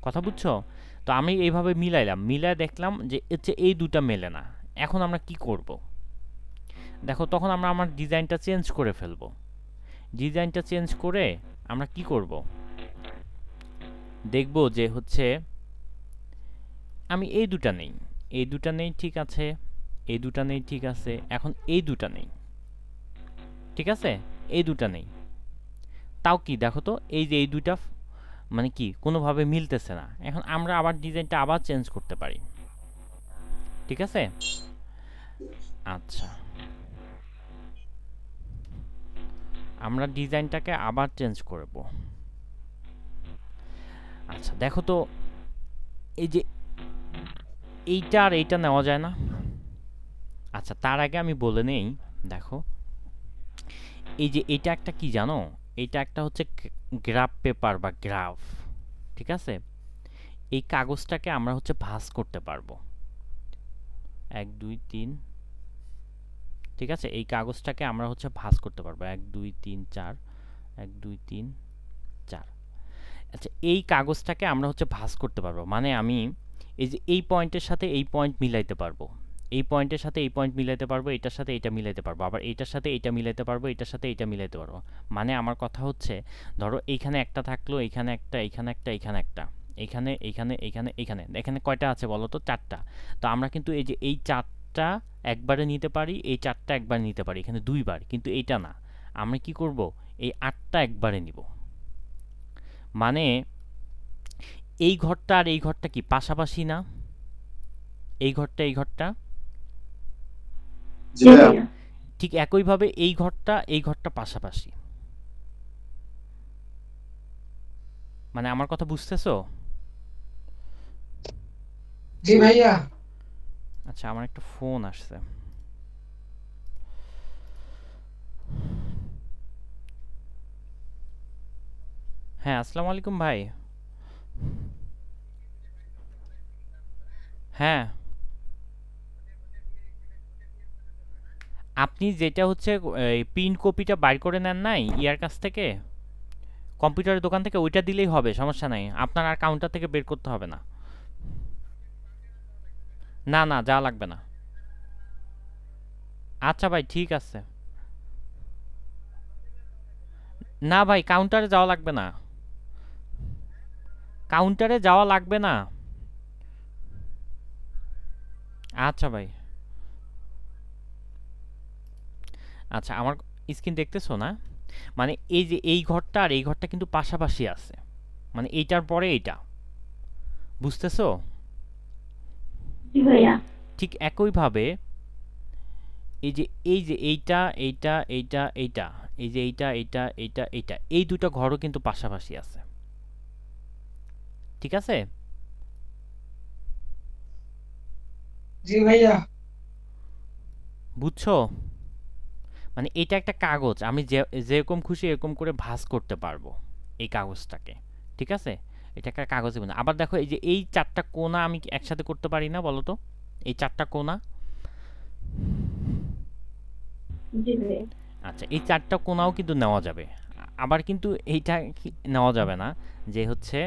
কথা বুঝছো? তো আমি এইভাবে মিলাইলাম, মিলায় দেখলাম যে হচ্ছে এই 2টা মেলে না। এখন আমরা কি করব? দেখো তখন আমরা আমার ডিজাইনটা চেঞ্জ করে ফেলবো। ডিজাইনটা চেঞ্জ করে আমরা কি করব? দেখব যে হচ্ছে আমি এই 2টা নেই, এই 2টা নেই, ঠিক আছে, এই 2টা নেই, ঠিক আছে, এখন এই 2টা নেই, ঠিক আছে, এই 2টা নেই। তাও কি দেখো তো এই যে এই 2টা মানে কি কোনোভাবে মিলতেছে না। এখন আমরা আবার ডিজাইনটা আবার চেঞ্জ করতে পারি, ঠিক আছে? আচ্ছা আমরা ডিজাইনটাকে আবার চেঞ্জ করব। আচ্ছা দেখো তো এই যে এইটা আর এইটা নেওয়া যায় না? আচ্ছা তার আগে আমি বলে নেই, দেখো এই যে এটা একটা কি জানো? এটা একটা হচ্ছে গ্রাফ পেপার বা গ্রাফ, ঠিক আছে? এই কাগজটাকে আমরা হচ্ছে ভাঁজ করতে পারবো 1 2 3, ঠিক আছে? এই কাগজটাকে আমরা হচ্ছে ভাঁজ করতে পারবো 1 2 3 4, 1 2 3 4। আচ্ছা এই কাগজটাকে আমরা হচ্ছে ভাঁজ করতে পারবো, মানে আমি এই যে এই পয়েন্টের সাথে এই পয়েন্ট মিলাইতে পারবো, এই পয়েন্টের সাথে এই পয়েন্ট মিলাইতে পারবো, এটার সাথে এটা মিলাইতে পারবো, আবার এটার সাথে এটা মিলাইতে পারবো, এটার সাথে এটা মিলাইতে পারবো। মানে আমার কথা হচ্ছে ধরো এইখানে একটা থাকলো, এইখানে একটা, এইখানে একটা, এইখানে একটা, এইখানে এইখানে এইখানে এইখানে, এখানে কয়টা আছে বলো তো? 4টা। তো আমরা কিন্তু এই যে এই 4টা একবারে নিতে পারি, এই 4টা একবার নিতে পারি, এখানে 2বার, কিন্তু এইটা না। আমরা কি করব? এই 8টা একবারে নিব। মানে এই ঘরটা আর এই ঘরটা কি পাশাপাশি না? এই ঘরটা এই ঘরটা জি জি ভাইয়া ভাইয়া ঠিক একইভাবে এই ঘরটা পাশাপাশি। মানে আমার কথা বুঝতেছো? জি ভাইয়া আচ্ছা, আমার একটা ফোন আসছে। হ্যাঁ, আসসালামু আলাইকুম ভাই। হ্যাঁ, আপনি যেটা হচ্ছে এই প্রিন্ট কপিটা বাইর করে নেন নাই ইয়ার কাছ থেকে, কম্পিউটারের দোকান থেকে, ওইটা দিলেই হবে, সমস্যা নাই। আপনার আর কাউন্টার থেকে বের করতে হবে না। না না, যাওয়া লাগবে না। আচ্ছা ভাই, ঠিক আছে। না ভাই, কাউন্টারে যাওয়া লাগবে না, কাউন্টারে যাওয়া লাগবে না। আচ্ছা ভাই। আচ্ছা, আমার স্ক্রিন দেখতেছো না? মানে এই যে এই ঘরটা আর এই ঘরটা কিন্তু পাশাপাশি আছে, মানে এইটার পরে এইটা, বুঝতেছো? জি ভাইয়া ঠিক একইভাবে এই যে এইটা এইটা এইটা এইটা, এই যে এইটা এইটা এইটা এইটা, এই দুটো ঘরও কিন্তু পাশাপাশি আছে, ঠিক আছে? জি ভাইয়া বুঝছো? মানে এটা একটা কাগজ, আমি যেরকম খুশি এরকম করে ভাঁজ করতে পারবো এই কাগজটাকে, ঠিক আছে? এটা একটা কাগজে বানা। আবার দেখো, এই যে এই 4টা কোণা আমি কি একসাথে করতে পারি না বলো তো? এই 4টা কোণা, জি ভাইয়া আচ্ছা এই 4টা কোণাও কিন্তু নেওয়া যাবে। আবার কিন্তু এইটা নেওয়া যাবে না, যে হচ্ছে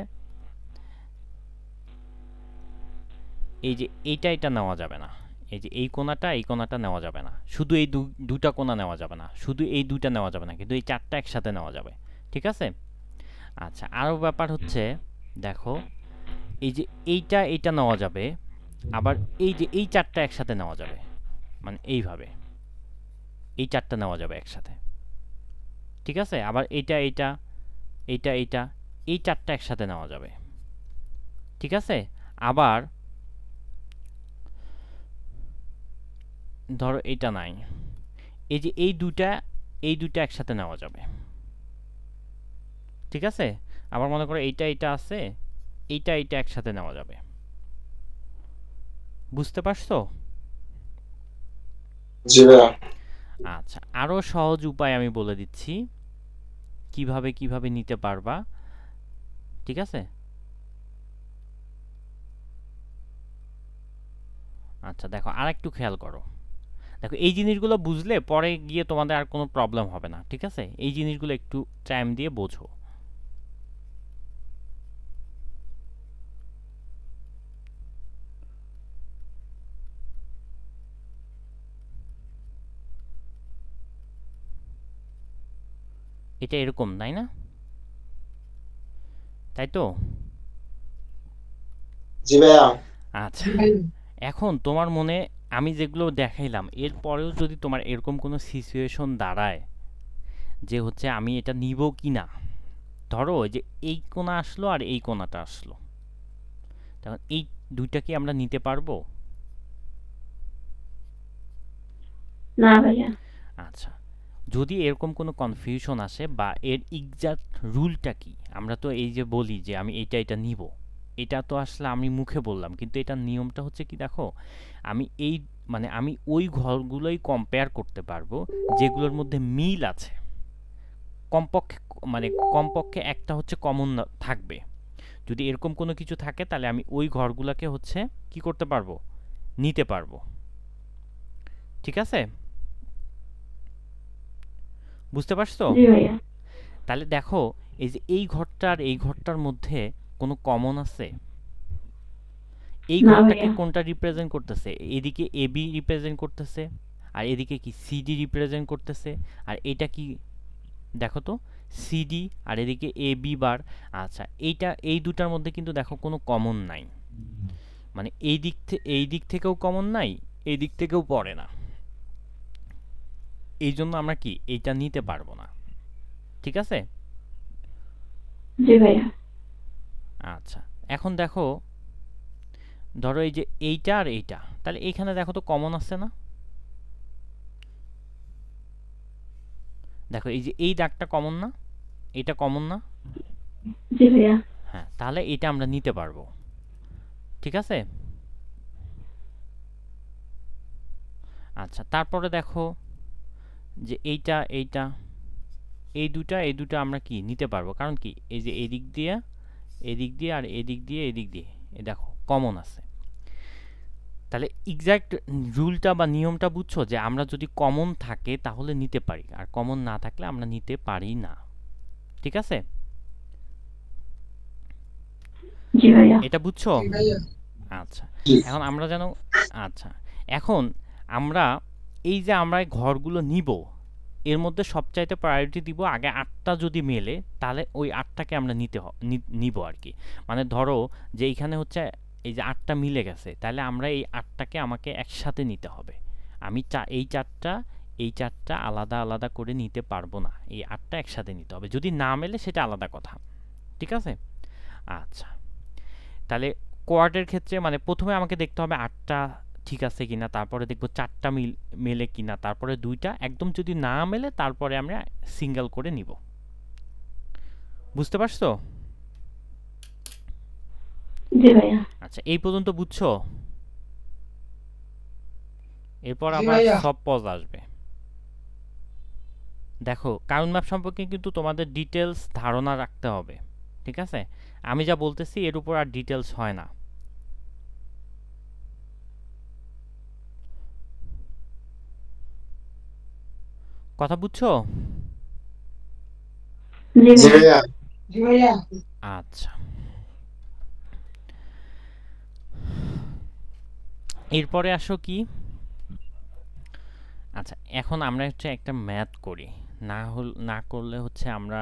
এই যে এইটা, এটা নেওয়া যাবে না। এই যে এই কোণাটা নেওয়া যাবে না, শুধু এই দুটা কোণা নেওয়া যাবে না, শুধু এই দুইটা নেওয়া যাবে না, কিন্তু এই 4টা একসাথে নেওয়া যাবে, ঠিক আছে? আচ্ছা, আরও ব্যাপার হচ্ছে, দেখো এই যে এইটা নেওয়া যাবে, আবার এই যে এই 4টা একসাথে নেওয়া যাবে, মানে এইভাবে এই 4টা নেওয়া যাবে একসাথে, ঠিক আছে? আবার এইটা এইটা এইটা এইটা, এই 4টা একসাথে নেওয়া যাবে, ঠিক আছে? আবার ধরো এটা নাই, এই যে এই দুইটা একসাথে নেওয়া যাবে, ঠিক আছে? আবার মনে করো এইটা আছে, এইটা একসাথে নেওয়া যাবে, বুঝতে পারছো? জি ভাইয়া আচ্ছা, আরো সহজ উপায় আমি বলে দিচ্ছি কিভাবে কিভাবে নিতে পারবা, ঠিক আছে? আচ্ছা দেখো, আর একটু খেয়াল করো। দেখো, এই জিনিসগুলো বুঝলে পরে গিয়ে তোমাদের আর কোনো প্রবলেম হবে না, ঠিক আছে? এই জিনিসগুলো একটু টাইম দিয়ে বোঝো। এটা এরকম, তাই না? তাই তো? জি ভাইয়া আচ্ছা, জি ভাইয়া এখন তোমার মনে আমি যেগুলো দেখাইলাম এরপরেও যদি তোমার এরকম কোনো সিচুয়েশন দাঁড়ায় যে হচ্ছে আমি এটা নিব কি না, ধরো যে এই কোণা আসলো আর এই কোণাটা আসলো, তখন এই দুইটা কি আমরা নিতে পারবো? না ভাইয়া আচ্ছা, যদি এরকম কোনো কনফিউশন আসে বা এর এক্সাক্ট রুলটা কি, আমরা তো এই যে বলি যে আমি এটা নিব, এটা তো আসলে আমি মুখে বললাম, কিন্তু এটার নিয়মটা হচ্ছে কি দেখো, আমি এই মানে আমি ওই ঘরগুলোই কম্পেয়ার করতে পারবো যেগুলোর মধ্যে মিল আছে, কমপক্ষে মানে কমপক্ষে একটা হচ্ছে কমন থাকবে। যদি এরকম কোনো কিছু থাকে তাহলে আমি ওই ঘরগুলোকে হচ্ছে কি করতে পারবো, নিতে পারবো, ঠিক আছে? বুঝতে পারছো? জি ভাইয়া তাহলে দেখো, এই যে এই ঘরটা আর এই ঘরটার মধ্যে কোনো কমন আছে? এই না ঘরটাকে ভাইয়া কোনটা রিপ্রেজেন্ট করতেছে? এদিকে এবি রিপ্রেজেন্ট করতেছে, আর এদিকে কি সিডি রিপ্রেজেন্ট করতেছে, আর এটা কি দেখো তো, সিডি, আর এদিকে এ বি বার। আচ্ছা, এই দুটার মধ্যে কিন্তু দেখো কোনো কমন নাই, মানে এই দিক থেকেও কমন নাই, এই দিক থেকেও পড়ে না, এই জন্য আমরা কি এইটা নিতে পারবো না, ঠিক আছে? জি ভাইয়া। আচ্ছা, এখন দেখো, ধরো এই যে এইটা আর এইটা, তাহলে এইখানে দেখো তো কমন আছে না? দেখো এই যে এই দাগটা কমন না, এটা কমন না? জি ভাইয়া। হ্যাঁ, তাহলে এটা আমরা নিতে পারবো, ঠিক আছে? আচ্ছা, তারপরে দেখো যে এইটা এইটা এই দুটা আমরা কি নিতে পারবো, কারণ কি এই যে এদিক দিয়ে আর এদিক দিয়ে এই দেখো কমন আছে। তাহলে এক্সাক্ট রুলটা বা নিয়মটা বুঝছো, যে আমরা যদি কমন থাকে তাহলে নিতে পারি, আর কমন না থাকলে আমরা নিতে পারি না, ঠিক আছে? জি ভাইয়া। এটা বুঝছো? জি ভাইয়া। আচ্ছা, এখন আমরা যেন, আচ্ছা, এখন আমরা এই যে আমরা এই ঘরগুলো নিব, এর মধ্যে সবচাইতে প্রায়োরিটি দিব আগে 8টা যদি মেলে, তাহলে ওই 8টাকে আমরা নিব আর কি। মানে ধরো যে এইখানে হচ্ছে এই যে 8টা মিলে গেছে, তাহলে আমরা এই 8টাকে আমাকে একসাথে নিতে হবে। আমি এই 4টা আলাদা আলাদা করে নিতে পারবো না, এই 8টা একসাথে নিতে হবে। যদি না মেলে সেটা আলাদা কথা, ঠিক আছে? আচ্ছা, তাহলে কোয়ার্টের ক্ষেত্রে মানে প্রথমে আমাকে দেখতে হবে 8টা ঠিক আছে কিনা, তারপরে দেখবো 4টা মেলে কিনা, তারপরে 2টা একদম যদি না মেলে তারপরে আমরা সিঙ্গেল করে নিব। বুঝতে পারছো? জি ভাইয়া। আচ্ছা, এই পর্যন্ত বুঝছো? এরপর জি আবার ভাইয়া। সব পজ আসবে। দেখো, কারণ ম্যাপ সম্পর্কে কিন্তু তোমাদের ডিটেলস ধারণা রাখতে হবে, ঠিক আছে? আমি যা বলতেছি এর উপর আর ডিটেলস হয় না। কথা বুঝছো? জি জি ভাইয়া। ভাইয়া। জি ভাইয়া। আচ্ছা, এরপরে আসো কি, আচ্ছা এখন আমরা হচ্ছে একটা ম্যাথ করি, না করলে হচ্ছে আমরা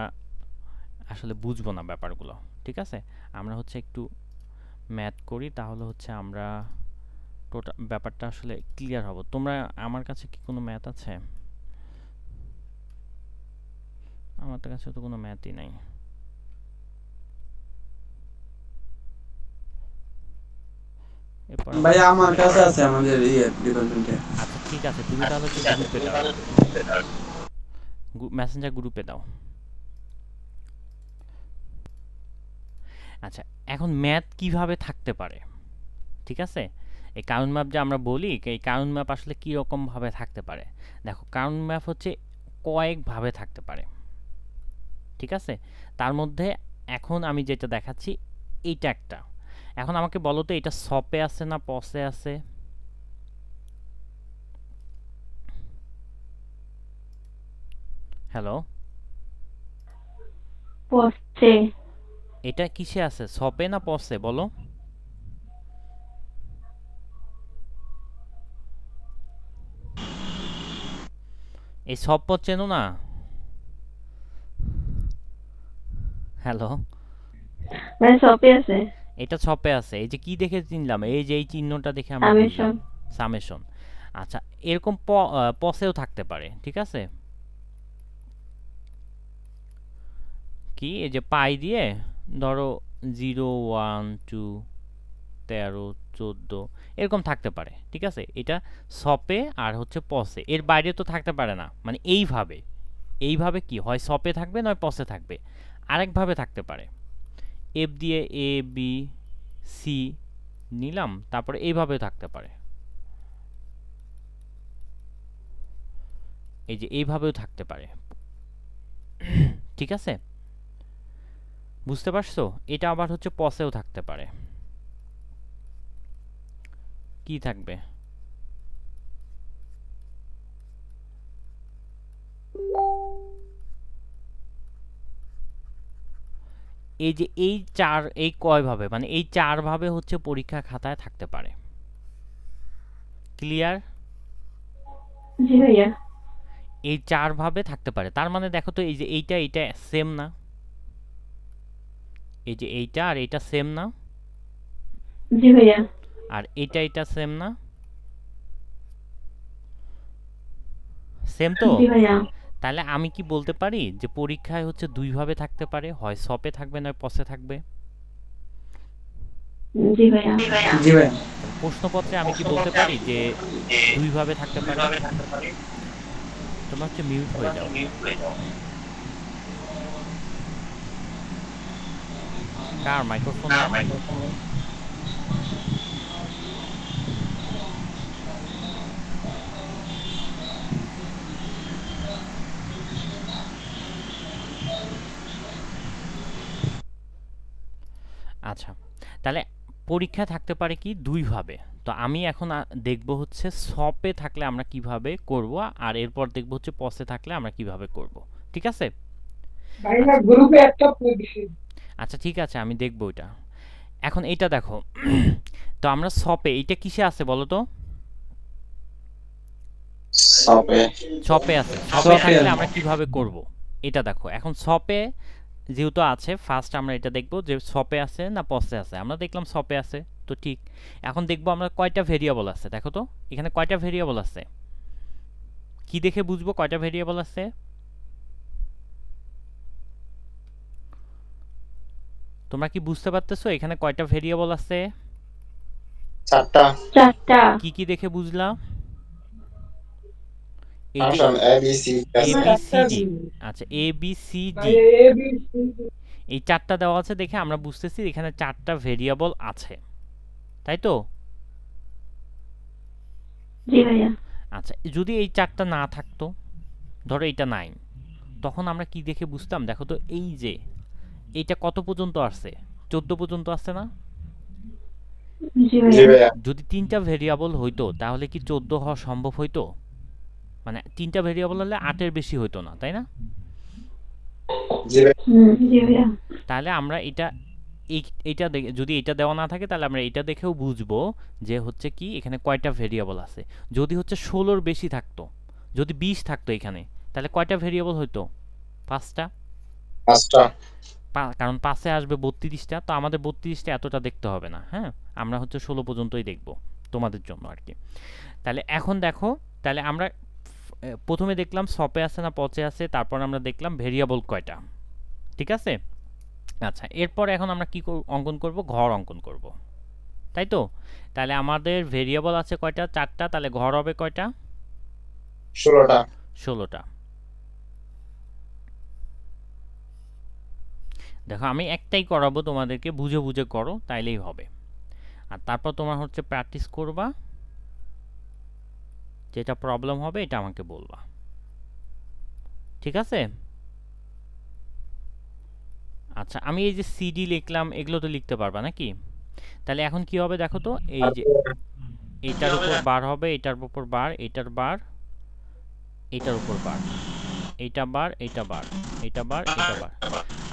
আসলে বুঝবো না ব্যাপারগুলো, ঠিক আছে? আমরা হচ্ছে একটু ম্যাথ করি, তাহলে হচ্ছে আমরা টোটাল ব্যাপারটা আসলে ক্লিয়ার হব। তোমরা, আমার কাছে কি কোনো ম্যাথ আছে? আমার তো কাছে তো কোনো ম্যাথই নাই। এরপর ভাই আমার কাছে আছে আমাদের ডিপার্টমেন্টে। আচ্ছা ঠিক আছে, তুমি তাহলে হচ্ছে গ্রুপে দাও, মেসেঞ্জার গ্রুপে দাও। আচ্ছা, এখন ম্যাথ কিভাবে থাকতে পারে, ঠিক আছে? এই কাউন্ট ম্যাপ যে আমরা বলি, এই কাউন্ট ম্যাপ আসলে কি রকম ভাবে থাকতে পারে। দেখো, কাউন্ট ম্যাপ হচ্ছে কয়েক ভাবে থাকতে পারে, ঠিক আছে? তার মধ্যে এখন আমি যেটা দেখাচ্ছি এইটা একটা। এখন আমাকে বলো তো, এটা সপে আছে না পসে আছে? হ্যালো, পড়ছে। এটা কিসে আছে, সপে না পসে বলো? এই সব পথ চেনো না? হ্যালো, মানে সপে আছে। এটা ছপে আছে। এই যে কি দেখে চিনলাম, এই যে এই চিহ্নটা দেখে আমরা সামেশন। বুঝলাম সামেশন। আচ্ছা, এরকম পসেও থাকতে পারে, ঠিক আছে? কি এই যে পাই দিয়ে ধরো 0 1 2 13 14 এরকম থাকতে পারে, ঠিক আছে? এটা সপে আর হচ্ছে পসে, এর বাইরে তো থাকতে পারে না। মানে এইভাবে কি হয়, সপে থাকবে নয় পসে থাকবে। আরেকভাবে থাকতে পারে, এফ দিয়ে এ বি সি নিলাম, তারপরে এইভাবে থাকতে পারে, এই যে এইভাবেও থাকতে পারে, ঠিক আছে? বুঝতে পারছো? এটা আবার হচ্ছে পসেও থাকতে পারে। কি থাকবে? এই যে এই কয় ভাবে, মানে এই 4 ভাবে হচ্ছে পরীক্ষা খাতায় থাকতে পারে। ক্লিয়ার? জি ভাইয়া। এই 4 ভাবে থাকতে পারে। তার মানে দেখো তো, এই যে এইটা সেম না? এই যে এইটা আর এইটা সেম না? জি ভাইয়া। আর এটা সেম না? সেম তো? জি ভাইয়া। তাহলে আমি কি বলতে পারি যে পরীক্ষায় হচ্ছে দুইভাবে থাকতে পারে, হয় সপে থাকবে নয় পসে থাকবে? জি ভাইয়া। জি ভাইয়া। প্রশ্নপত্রে আমি কি বলতে পারি যে দুইভাবে থাকতে পারে? তোমরা হচ্ছে মিউট হয়ে যাও। কার মাইক্রোফোন অন? আচ্ছা, তাহলে পরীক্ষা থাকতে পারে কি দুইভাবে। তো আমি এখন দেখব হচ্ছে সপে থাকলে আমরা কিভাবে করব, আর এরপর দেখব হচ্ছে পসে থাকলে আমরা কিভাবে করব। ঠিক আছে? ভাইয়া গ্রুপে একটা দিছি। আচ্ছা ঠিক আছে, আমি দেখব এটা। এখন এইটা দেখো তো আমরা সপে, এইটা কিসে আছে বলো তো? সপে সপে আছে। সপে সপে থাকলে আছে। আমরা কিভাবে করব এটা দেখো। এখন সপে যেহেতু আছে, ফার্স্ট আমরা এটা দেখব যে সপে আছে না পসে আছে। আমরা দেখলাম সপে আছে, তো ঠিক। এখন দেখব আমরা কয়টা ভেরিয়েবল আছে। দেখো তো এখানে কয়টা ভেরিয়েবল আছে, কি দেখে বুঝবো কয়টা ভেরিয়েবল আছে? তোমরা কি বুঝতে পারতেছো এখানে কয়টা ভেরিয়েবল আছে? 4টা চারটা। কি কি দেখে বুঝলা? এই যে function A B C A B C D. আচ্ছা এ বি সি ডি, ভাইয়া এ বি সি এই চারটা দেওয়া আছে দেখে আমরা বুঝতেছি এখানে চারটা ভেরিয়েবল আছে, তাই তো? জি ভাইয়া। আচ্ছা যদি এই চারটা না থাকতো, ধরো এইটা নাই, তখন আমরা কি দেখে বুঝতাম? দেখো তো এই যে এইটা কত পর্যন্ত আসছে? 14 পর্যন্ত আসছে না? জি জি ভাইয়া। ভাইয়া যদি তিনটা ভেরিয়েবল হইতো তাহলে কি 14 হওয়া সম্ভব হইতো? মানে তিনটা ভেরিয়েবল হলে 8-এর বেশি হইতো না, তাই না? জি ভাইয়া জি ভাইয়া। তাহলে আমরা এটা এইটা যদি এটা দেওয়া না থাকে তাহলে আমরা এটা দেখেও বুঝবো যে হচ্ছে কি এখানে কয়টা ভেরিয়েবল আছে। যদি হচ্ছে 16-র বেশি থাকতো, যদি 20 থাকতো এখানে, তাহলে কয়টা ভেরিয়েবল হইতো? 5টা। 5টা কারণ পাশে আসবে 32টা, তো আমাদের 32টা এতটা দেখতে হবে না। হ্যাঁ, আমরা হচ্ছে 16 পর্যন্তই দেখব তোমাদের জন্য আর কি। তাহলে এখন দেখো, তাহলে আমরা প্রথমে দেখলাম সপে আছে না পচে আছে, তারপর আমরা দেখলাম ভেরিয়েবল কয়টা। ঠিক আছে? আচ্ছা এরপর এখন আমরা কি অঙ্কন করব? ঘর অঙ্কন করব, তাই তো? তাহলে আমাদের ভেরিয়েবল আছে কয়টা? 4টা। তাহলে ঘর হবে কয়টা? 16টা 16টা। দেখো আমি একটাই করাবো তোমাদেরকে, বুঝে বুঝে করো তাইলেই হবে। আর তারপর তোমার হচ্ছে প্র্যাকটিস করবা, যেটা প্রবলেম হবে এটা আমাকে বলবা। ঠিক আছে? আচ্ছা আমি এই যে সিডি লিখলাম, এগুলো তো লিখতে পারবা নাকি? তাহলে এখন কি হবে দেখো তো, এই যে এইটার উপর বার হবে, এটার উপর বার, এটার বার, এটার উপর বার, এইটা বার, এইটা বার, এইটা বার, এটা বার।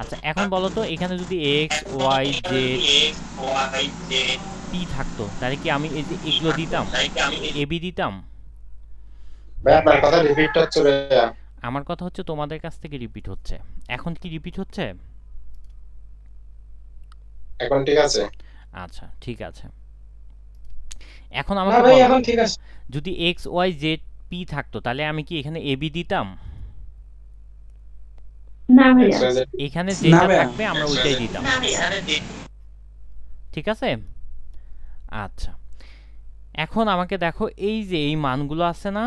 আচ্ছা এখন বলো তো এখানে যদি এক্স ওয়াই জেড পি থাকতো তাহলে কি আমি এই যে এগুলো দিতাম, এবি দিতাম? ভাইয়া আপনার কথা রিপিট হচ্ছে ভাইয়া। আমার কথা হচ্ছে তোমাদের কাছ থেকে রিপিট হচ্ছে। এখন কি রিপিট হচ্ছে? এখন ঠিক আছে? আচ্ছা ঠিক আছে। এখন না আমাকে ভাই বলো, এখন ঠিক আছে। যদি এক্স ওয়াই জেড পি থাকতো তাহলে আমি কি এখানে এবি দিতাম? না ভাইয়া। XYZ এখানে না যেটা ভাইয়া। থাকবে আমরা ওইটাই দিতাম। ঠিক আছে? আচ্ছা এখন আমাকে দেখো এই যে এই মানগুলো আছে না,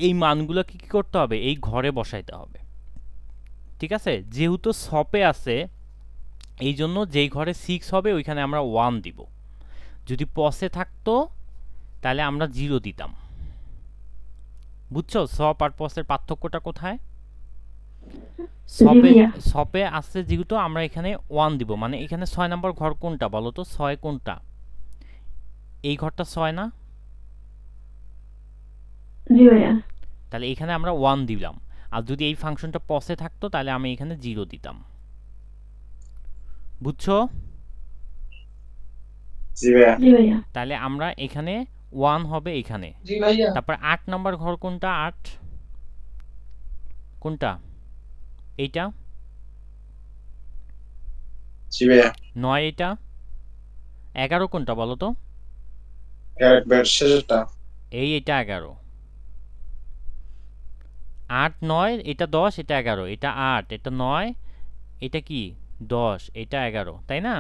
এই মানগুলো কি কি করতে হবে? এই ঘরে বসাইতে হবে। ঠিক আছে? যেহেতু সপে আছে এই জন্য যেই ঘরে 6 হবে ওইখানে আমরা 1 দিব। যদি পসে থাকতো তাহলে আমরা 0 দিতাম। বুঝছো সপ আর পসের পার্থক্যটা কোথায়? সপে ভাইয়া। সপে আছে যেহেতু আমরা এখানে 1 দিব, মানে এখানে 6 নম্বর ঘর কোনটা বলো তো? 6 কোনটা? এই ঘরটা 6 না? জি ভাইয়া। তাহলে এখানে আমরা 1 দিলাম। আর যদি এই ফাংশনটা পসে থাকতো তাহলে আমি এখানে 0 দিতাম। বুঝছো? জি ভাইয়া জি ভাইয়া। তাহলে আমরা এখানে 1 হবে এখানে। জি ভাইয়া। তারপর 8 নাম্বার ঘর কোনটা? 8 কোনটা? এইটা। জি ভাইয়া 9 এটা। 11 কোনটা বলো তো? ক্যারেট বেড শেষেরটা এই এটা 11। 8 9 এটা 10 এটা 11 এটা 8 এটা 9 এটা কি 10 এটা 11 তাই না?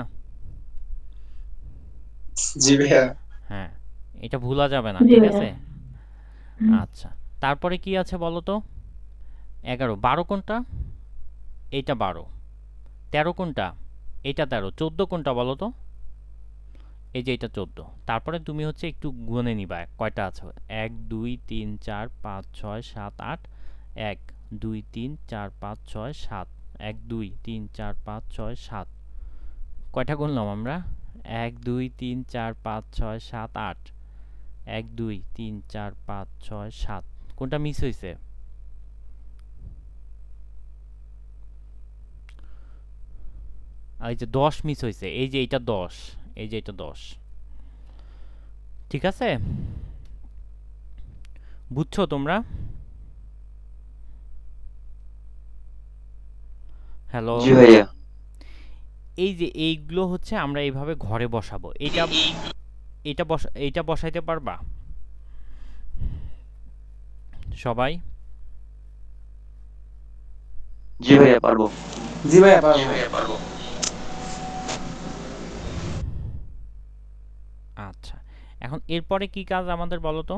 জি ভাইয়া। হ্যাঁ, এটা ভুলা যাবে না, জি ঠিক ভাইয়া। আছে? আচ্ছা, তারপরে কি আছে বলো তো? 11 12 কোনটা? এইটা 12 13 কোনটা? এইটা 13 14 কোনটা বলো তো? এই যে এটা 14। তারপরে তুমি হচ্ছে একটু গুনে নিবা কয়টা আছে। 1 2 3 4 5 6 7 8 1 2 3 4 5 6 7 1 2 3 4 5 6 7 কয়টা গুনলাম আমরা? 1 2 3 4 5 6 7 8 1 2 3 4 5 6 7 কোনটা মিস হইছে? এই যে 10 মিস হইছে, এই যে এটা 10, এই যে এটা 10, ঠিক আছে? বুঝছো তোমরা? হ্যালো, জি ভাইয়া। এই যে এইগুলো হচ্ছে আমরা এইভাবে ঘরে বসাবো। এটা এটা বসাইতে পারবা সবাই? জি ভাইয়া পারবো। জি ভাইয়া পারবো। আচ্ছা, এখন এরপরে কি কাজ আমাদের বলো তো?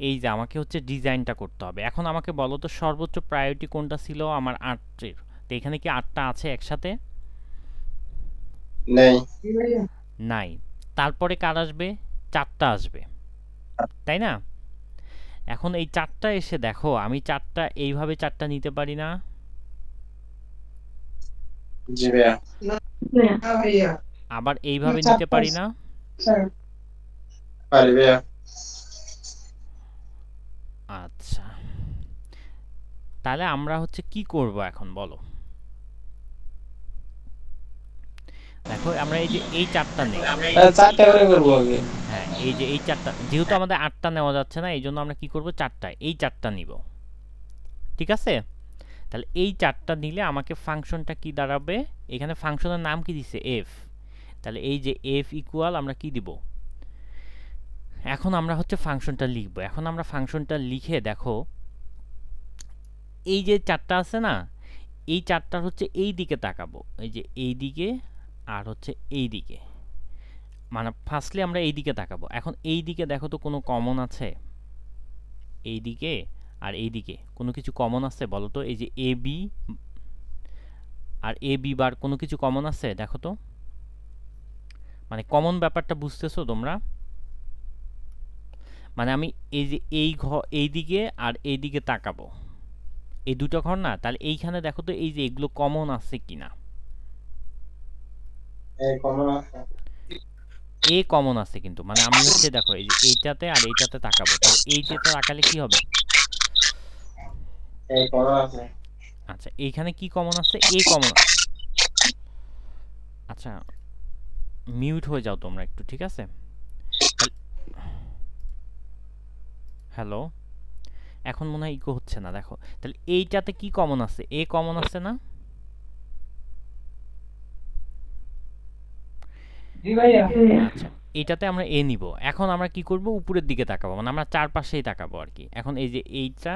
এই যে আমাকে হচ্ছে ডিজাইনটা করতে হবে। এখন আমাকে বলো তো সর্বোচ্চ প্রায়োরিটি কোনটা ছিল আমার 8-এর? তো এখানে কি 8টা আছে একসাথে? নেই। জি ভাইয়া। নাই। তারপরে কার আসবে? 4টা আসবে, তাই না? এখন এই 4টা এসে দেখো আমি 4টা এইভাবে 4টা নিতে পারি না? জি ভাইয়া। জি ভাইয়া। না ভাইয়া। আবার এইভাবে চারটা নিতে পারি আছে। না? স্যার পারি ভাইয়া। আচ্ছা, তাহলে আমরা হচ্ছে কি করব এখন বলো? দেখো আমরা এই যে এই 4টা নেই। 4টা করে করবো আগে। হ্যাঁ, এই যে এই 4টা, যেহেতু আমাদের 8টা নেওয়া যাচ্ছে না, এই জন্য আমরা কি করব? 4টা, এই 4টা নিব, ঠিক আছে? তাহলে এই 4টা নিলে আমাকে ফাংশনটা কি দাঁড়াবে? এখানে ফাংশনের নাম কি দিছে? এফ। তাহলে এই যে এফ ইকুয়াল আমরা কি দিব? এখন আমরা হচ্ছে ফাংশনটা লিখব। এখন আমরা ফাংশনটা লিখে দেখো এই যে 4টা আছে না, এই 4টার হচ্ছে এই দিকে তাকাবো, এই যে এই দিকে আর হচ্ছে এই দিকে, মানে ফার্স্টলি আমরা এই দিকে তাকাবো। এখন এই দিকে দেখো তো কোনো কমন আছে? এই দিকে আর এই দিকে কোনো কিছু কমন আছে বলো তো? এই যে A B R A B বার কোনো কিছু কমন আছে দেখো তো? মানে কমন ব্যাপারটা বুঝতেছো তোমরা? মানে আমি এই যে এই দিকে আর এই দিকে তাকাবো, এই দুটো ঘর না, তাহলে এইখানে দেখো তো এই যে এগুলো কমন আছে কিনা? এই কমন আছে। এ কমন আছে কিন্তু, মানে আমি হচ্ছে দেখো এই যে এইটাতে আর এইটাতে তাকাবো, তাহলে এইটাতে তাকালে কি হবে? এই কমন আছে। আচ্ছা, এইখানে কি কমন আছে? A common. আচ্ছা, মিউট হয়ে যাও তোমরা একটু, ঠিক আছে? হ্যালো, এখন মনে হয় ইকো হচ্ছে না। দেখো তাহলে এইটাতে কি কমন আছে? এ কমন আছে না? জি ভাইয়া। জি ভাইয়া। আচ্ছা, এটাতে আমরা এ নিব। এখন আমরা কি করব? উপরের দিকে তাকাবো, মানে আমরা চারপাশেই তাকাবো আর কি। এখন এই যে এইটা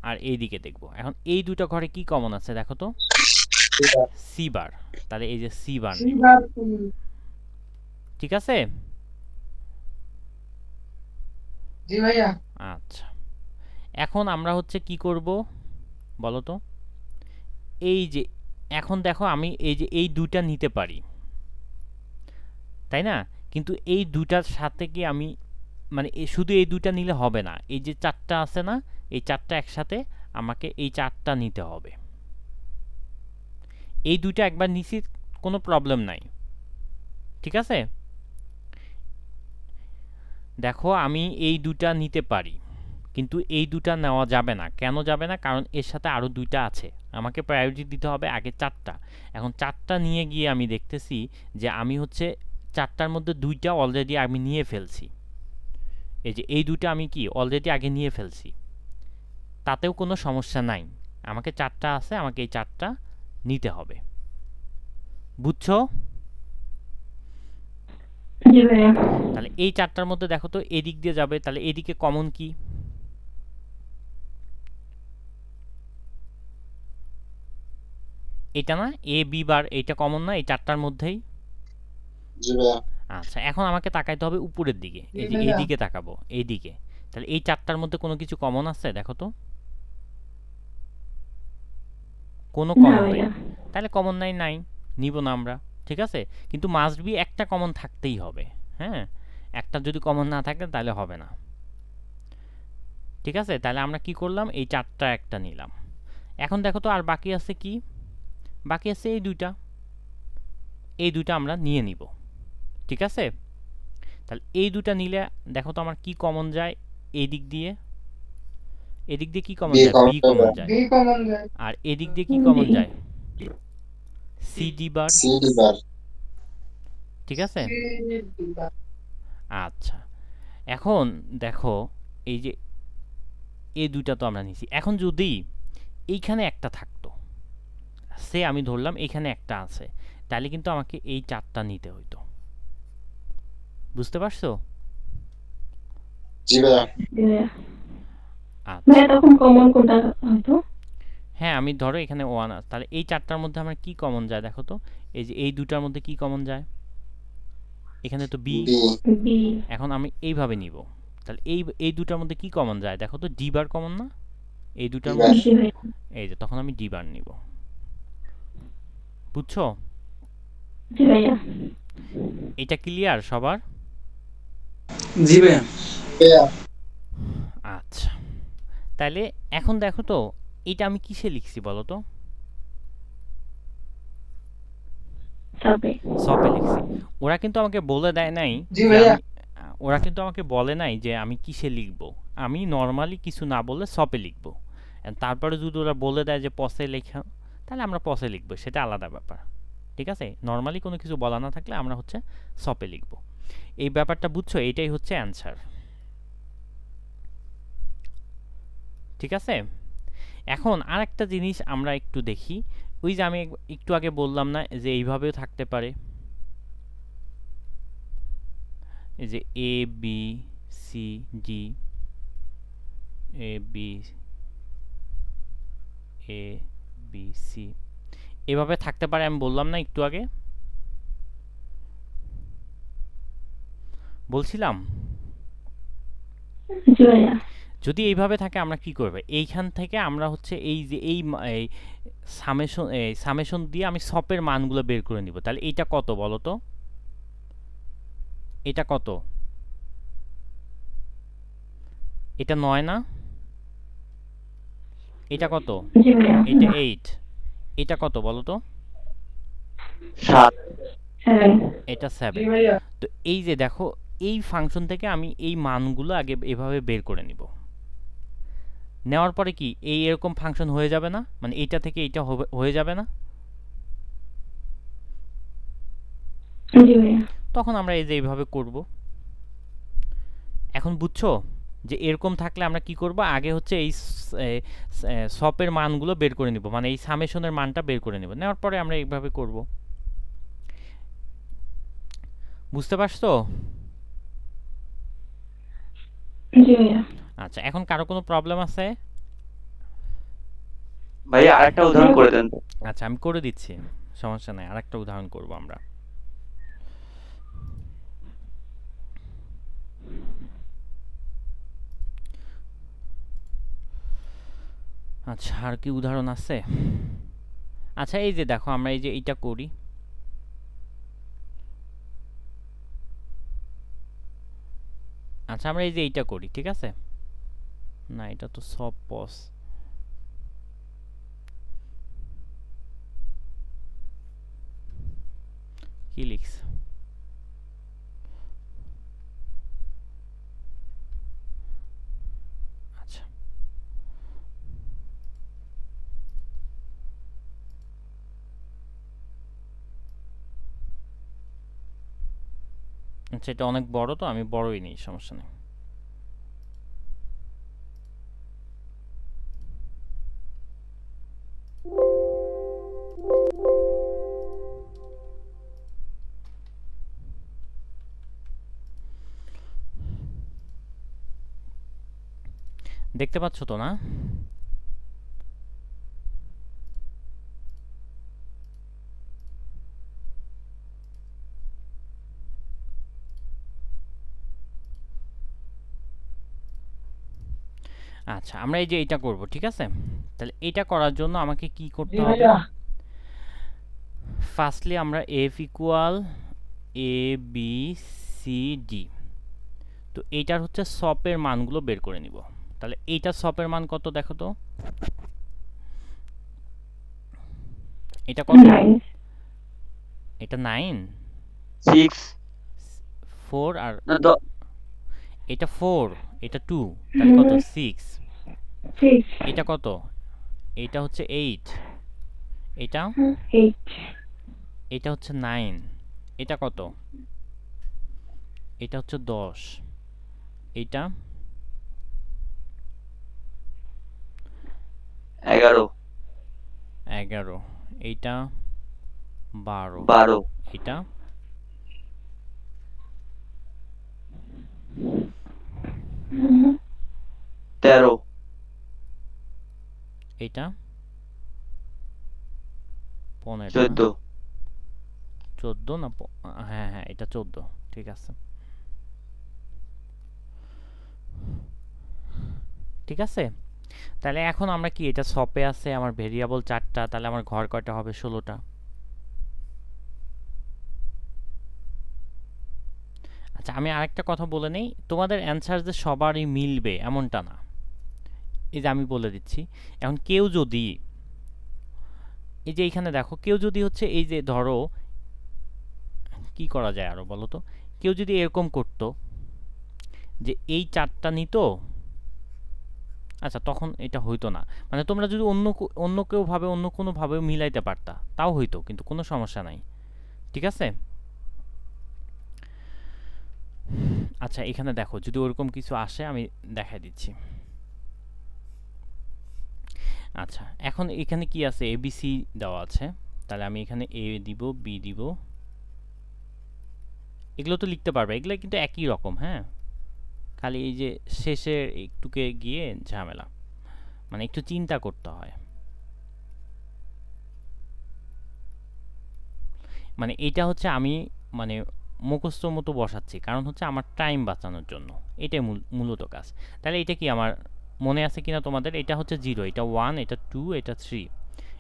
আর এই দিকে দেখব। এখন এই দুটো ঘরে কি কমন আছে দেখো তো? C bar. তাহলে এই যে সি বার নিব, সিবার ঠিক আছে? জি ভাইয়া। আচ্ছা, এখন আমরা হচ্ছে কি করব বলো তো? এই যে এখন দেখো আমি এই যে এই দুইটা নিতে পারি, তাই না? কিন্তু এই দুইটার সাথে কি আমি মানে শুধু এই দুইটা নিলে হবে না, এই যে 4টা আছে না, এই 4টা একসাথে আমাকে এই 4টা নিতে হবে। এই দুইটা একবার নিছি, কোনো প্রবলেম নাই, ঠিক আছে? দেখো আমি এই দুইটা নিতে পারি, কিন্তু এই দুইটা নেওয়া যাবে না। কেন যাবে না? কারণ এর সাথে আরও দুইটা আছে, আমাকে প্রায়োরিটি দিতে হবে আগে 4টা। এখন 4টা নিয়ে গিয়ে আমি দেখতেছি যে আমি হচ্ছে 4টার মধ্যে দুইটা অলরেডি আমি নিয়ে ফেলছি। এই যে এই দুইটা আমি কি অলরেডি আগে নিয়ে ফেলছি, তাতেও কোনো সমস্যা নাই। আমাকে 4টা আছে, আমাকে এই 4টা নিতে হবে, বুঝছো? জি ভাইয়া। তাহলে এই 4টার মধ্যে দেখো তো এদিক দিয়ে যাবে, তাহলে এদিকে কমন কি? এটা না এ বি বার, এটা কমন না এই চারটার মধ্যেই? জি ভাইয়া। আচ্ছা এখন আমাকে তাকাইতে হবে উপরের দিকে, এই যে ভাইয়া। এইদিকে তাকাবো, এইদিকে। তাহলে এই চারটার মধ্যে কোনো কিছু কমন আছে দেখো তো? কোনো না কমন নাই। ভাইয়া। তাহলে কমন নাই নাই, নিব না আমরা, ঠিক আছে? কিন্তু মাস্ট বি একটা কমন থাকতেই হবে, হ্যাঁ? একটা যদি কমন না থাকে তাহলে হবে না, ঠিক আছে? তাহলে আমরা কি করলাম, এই চারটা একটা নিলাম। এখন দেখো তো আর বাকি আছে কি? বাকি আছে এই দুইটা, এই দুইটা আমরা নিয়ে নিব, ঠিক আছে? তাহলে এই দুটা নিলে দেখো তো আমার কি কমন যায় এই দিক দিয়ে? এদিক দিয়ে কি কমন বি যায়? কমন বি কমন যায়। বি কমন যায়। আর এদিক দিয়ে কি কমন জি। যায়? C D bar, C D bar. ঠিক আছে? C bar. আচ্ছা এখন দেখো এই যে এই দুইটা তো আমরা নিছি। এখন যদি এইখানে একটা থাকতো, সে আমি ধরলাম এইখানে একটা আছে, তাহলে কিন্তু আমাকে এই চারটা নিতে হইতো। বুঝতে পারছো? জি ভাইয়া। জি ভাইয়া। আচ্ছা ভাইয়া তখন কমন কোনটা হতো? হ্যাঁ আমি ধরো এখানে ওয়ান আছে, তাহলে এই চারটার মধ্যে আমার কি কমন যায় দেখো তো? এই যে এই দুটার মধ্যে কি কমন যায়? এখানে তো বি। বি। বি। এখন আমি এইভাবে নিব, তাহলে এই দুটার মধ্যে কি কমন যায় দেখো তো? ডি বার কমন না এই দুটার ডি বার। মধ্যে? জি ভাইয়া। এই যে তখন আমি ডি বার নিব। বুঝছো? জি ভাইয়া। এটা ক্লিয়ার সবার? জি ভাইয়া। ভাইয়া। আচ্ছা তাহলে এখন দেখো তো এটা আমি কিসে লিখছি বলো তো? সাবে। সপে লিখছি। ওরা কিন্তু আমাকে বলে দেয় নাই জি যে ভাইয়া। ওরা কিন্তু আমাকে বলে নাই যে আমি কিসে লিখব। আমি নর্মালি কিছু না বলে সপে লিখব। তারপরে যদি ওরা বলে দেয় যে পসে লেখা, তাহলে আমরা পসে লিখব, সেটা আলাদা ব্যাপার, ঠিক আছে? নর্মালি কোনো কিছু বলা না থাকলে আমরা হচ্ছে সপে লিখব। এই ব্যাপারটা বুঝছো? এটাই হচ্ছে অ্যান্সার, ঠিক আছে? এখন আরেকটা জিনিস আমরা একটু দেখি। ওই যে আমি একটু আগে বললাম না যে এইভাবেও থাকতে পারে, এই যে A B C D, A B A B C এভাবে থাকতে পারে, আমি বললাম না একটু আগে? বলছিলাম জি ভাইয়া। যদি এইভাবে থাকে আমরা কি করব? এইখান থেকে আমরা হচ্ছে এই যে এই সামেশন দিয়ে আমি সপের মানগুলো বের করে নিব। তাহলে এইটা কত বলো তো? এটা কত? এটা 9 না? এটা কত? জি ভাইয়া। এটা 8। এটা কত বলো তো? 7। 7। এটা জি 7। ভাইয়া। তো এই যে দেখো এই ফাংশন থেকে আমি এই মানগুলো আগে এভাবে বের করে নিব। নেওয়ার পরে কি এই এরকম ফাংশন হয়ে যাবে না? মানে এইটা থেকে এইটা হয়ে যাবে না? জি ভাইয়া। তখন আমরা এই যে এইভাবে করব। এখন বুঝছো যে এরকম থাকলে আমরা কি করব? আগে হচ্ছে এই সপের মানগুলো বের করে নিব, মানে এই সামেশনের মানটা বের করে নিব, নেওয়ার পরে আমরা এইভাবে করব। বুঝতে পারছো? জি ভাইয়া। আচ্ছা এখন কারো কোনো প্রবলেম আছে? ভাইয়া আরেকটা উদাহরণ করে দেন তো। আচ্ছা আমি করে দিচ্ছি, সমস্যা নাই, আরেকটা উদাহরণ করব আমরা। আচ্ছা আর কি উদাহরণ আছে? আচ্ছা এই যে দেখো আমরা এই যে এইটা করি, আচ্ছা আমরা এই যে এইটা করি, ঠিক আছে? না এটা তো সব পস, কি লিখছ? আচ্ছা আচ্ছা এটা অনেক বড় তো আমি বড়ই নেই, সমস্যা নেই। দেখতে পাচ্ছ তো না? আচ্ছা আমরা এই যে এটা করব, ঠিক আছে? তাহলে এটা করার জন্য আমাকে কি জি করতে হবে? ভাইয়া ফার্স্টলি আমরা f equal a b c d, তো এইটার হচ্ছে সপের মানগুলো বের করে নিব। তাহলে এইটা সপের মান কত দেখো তো? এটা কত? 9. এটা 9, 6 4 আর না এটা 4, এটা 2, তাহলে কত? 6। 6. এটা কত? এটা হচ্ছে 8, এটা 8. এটা হচ্ছে 9, এটা কত? এটা হচ্ছে 10, এটা 11 11, এইটা 12, 12 এটা 13 এইটা 15, 14 14 না হ্যাঁ হ্যাঁ এটা 14, ঠিক আছে ঠিক আছে। তাহলে এখন আমরা কি, এটা সপে আছে আমার ভেরিয়েবল 4টা, তাহলে আমার ঘর কয়টা হবে? 16টা। আচ্ছা আমি আরেকটা কথা বলে নেই, তোমাদের অ্যান্সার যে সবারই মিলবে এমনটা না, এই যে আমি বলে দিচ্ছি। এখন কেউ যদি এই যে এইখানে দেখো, কেউ যদি হচ্ছে এই যে ধরো কি করা যায় আরো বলো তো, কেউ যদি এরকম করতো যে এই 4টা নিত, আচ্ছা তখন এটা হইতো না। মানে তোমরা যদি অন্য কেউ ভাবে, অন্য কোনো ভাবে মিলাইতে পারতা, তাও হইতো, কিন্তু কোনো সমস্যা নাই, ঠিক আছে? আচ্ছা এখানে দেখো যদি ওরকম কিছু আসে আমি দেখাই দিচ্ছি। আচ্ছা এখন এখানে কি আছে? এবিসি দেওয়া আছে, তাহলে আমি এখানে এ দিব, বি দিব, এগুলো তো লিখতে পারবে, এগুলো কিন্তু একই রকম। হ্যাঁ, খালি এই যে শেষের একটুকে গিয়ে ঝামেলা, মানে একটু চিন্তা করতে হয়। মানে এটা হচ্ছে আমি মানে মুখস্থ মতো বসাচ্ছি, কারণ হচ্ছে আমার টাইম বাঁচানোর জন্য, এটাই মূলত কাজ। তাহলে এটা কি আমার মনে আছে কিনা তোমাদের? এটা হচ্ছে 0, এটা 1, এটা 2, এটা 3,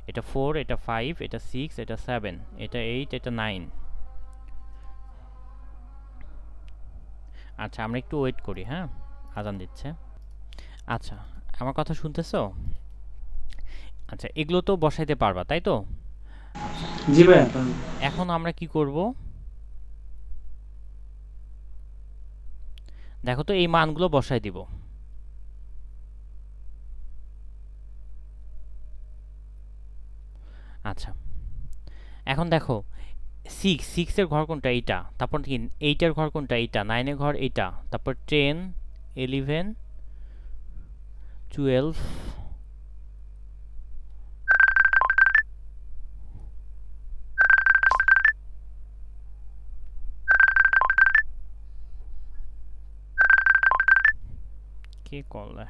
এটা 4, এটা 5, এটা 6, এটা 7, এটা 8, এটা 9। আচ্ছা আমরা একটু ওয়েট করি, হ্যাঁ আজান দিচ্ছে। আচ্ছা আমার কথা শুনতেছো? আচ্ছা এগুলো তো বসাইতে পারবা তাই তো? জি ভাইয়া। এখন আমরা কি করব দেখো তো, এই মানগুলো বসাই দিব। আচ্ছা এখন দেখো 6 এর ঘর কোনটা? এইটা। তারপর কি 8 এর ঘর কোনটা? এইটা। 9 এর ঘর এইটা। তারপর 10, 11, 12, কে করলে?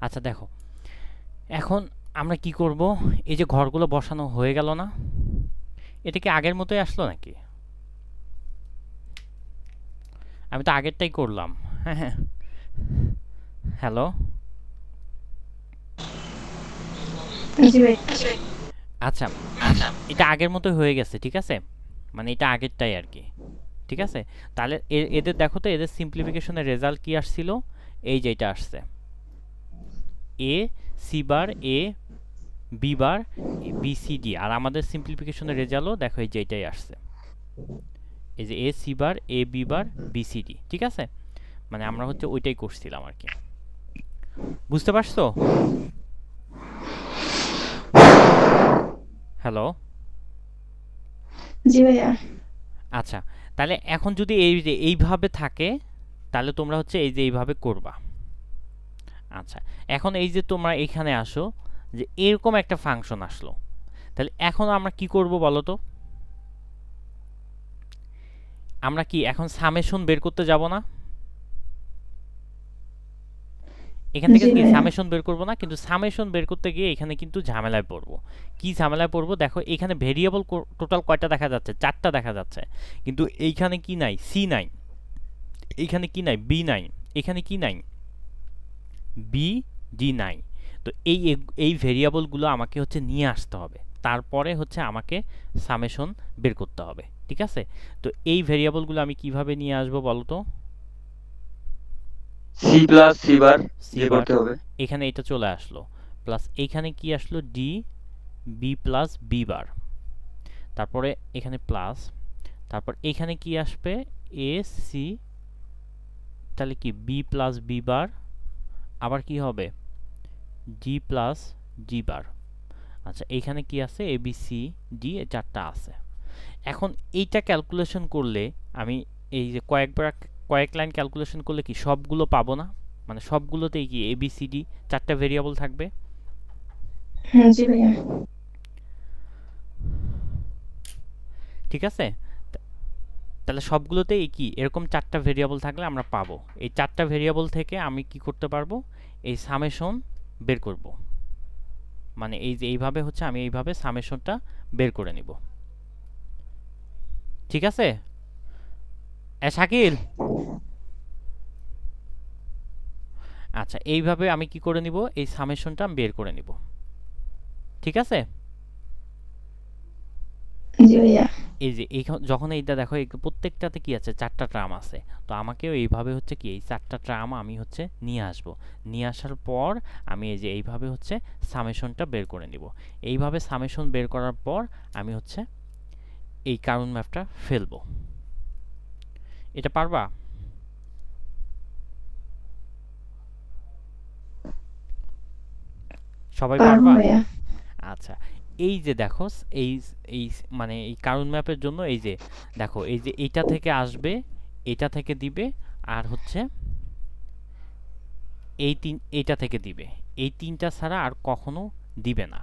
আচ্ছা দেখো এখন আমরা কি করব, এই যে ঘরগুলো বসানো হয়ে গেল না, এটা কি আগের মতোই আসলো নাকি? আমি তো আগেরটাই করলাম। হ্যাঁ হ্যাঁ, হ্যালো। জি ভাই। আচ্ছা এটা আগের মতোই হয়ে গেছে, ঠিক আছে? মানে এটা আগেরটাই আর কি, ঠিক আছে? তাহলে এদের দেখো তো, এদের সিম্পলিফিকেশনের রেজাল্ট কি আসছিল? এই যে এটা আসছে, A C bar, A B bar, B C D. আর আমাদের সিম্পলিফিকেশনের রেজাল্টও দেখো এই যে এটাই আসছে, এই যে A C bar, A B bar, B C D, ঠিক আছে? মানে আমরা হচ্ছে ওইটাই করছিলাম আর কি, বুঝতে পারছো? হ্যালো। জি ভাইয়া। আচ্ছা তাহলে এখন যদি এই যে এইভাবে থাকে, তাহলে তোমরা হচ্ছে এই যে এইভাবে করবা। আচ্ছা এখন এই যে তোমরা এখানে আসো, যে এরকম একটা ফাংশন আসলো, তাহলে এখন আমরা কি করব বলো তো? আমরা কি এখন সামেশন বের করতে যাব না? এখান থেকে জি কি ভাইয়া। সামেশন বের করব না, কিন্তু সামেশন বের করতে গিয়ে এখানে কিন্তু ঝামেলায় পড়ব। কি ঝামেলায় পড়ব দেখো, এখানে ভেরিয়েবল টোটাল কয়টা দেখা যাচ্ছে, 4টা দেখা যাচ্ছে, কিন্তু এইখানে কি নাই, সি নাই, এইখানে কি নাই, বি নাই, এখানে কি নাই, বি ডি নাই। তো এই ভেরিয়েবলগুলো আমাকে হচ্ছে নিয়ে আসতে হবে, তারপরে হচ্ছে আমাকে সামেশন বের করতে হবে। ঠিক আছে, তো এই ভেরিয়েবলগুলো আমি কিভাবে নিয়ে আসবো বলো তো? C plus C bar C দিয়ে বার, করতে হবে। এখানে এটা চলে আসলো, প্লাস এইখানে কি আসলো, D B plus B bar, তারপরে এখানে প্লাস, তারপর এখানে কি আসবে, এ সি, তাহলে কি বি প্লাস বি বার, আবার কি হবে, জি প্লাস জি বার। আচ্ছা, এইখানে কি আছে, এ বি সি ডি, 4টা আছে। এখন এইটা ক্যালকুলেশন করলে আমি এই যে কয়েক লাইন ক্যালকুলেশন করলে কি সবগুলো পাবো না, মানে সবগুলোতেই কি এ বি সি ডি 4টা ভেরিয়েবল থাকবে। জি ভাইয়া। ঠিক আছে, তাহলে সবগুলোতেই কি এরকম 4টা ভেরিয়েবল থাকলে আমরা পাবো। এই 4টা ভেরিয়েবল থেকে আমি কি করতে পারবো, এই সামেশন বের করব। মানে এই যে এইভাবে হচ্ছে আমি এইভাবে সামেশনটা বের করে নিব। ঠিক আছে শাকিল? আচ্ছা, এইভাবে আমি কি করে নিব, এই সামেশনটা আমি বের করে নিব। ঠিক আছে, জি ভাইয়া। এই যে যখন এইটা দেখো, এই প্রত্যেকটাতে কি আছে, 4টা ট্রাম আছে। তো আমাকেও এইভাবে হচ্ছে কি এই 4টা ট্রাম আমি হচ্ছে নিয়ে আসব। নিয়ে আসার পর আমি এই যে এইভাবে হচ্ছে সামেশনটা বের করে নিব। এইভাবে সামেশন বের করার পর আমি হচ্ছে এই কারণ ম্যাপটা ফেলবো। এটা পারবা? সবাই পারবো পারবা? ভাইয়া। আচ্ছা, এই যে দেখো, এই এই মানে এই কারণ ম্যাপের জন্য এই যে দেখো, এই যে এইটা থেকে আসবে, এটা থেকে দিবে, আর হচ্ছে এইটা থেকে দিবে। এই 3টা ছাড়া আর কখনো দিবে না,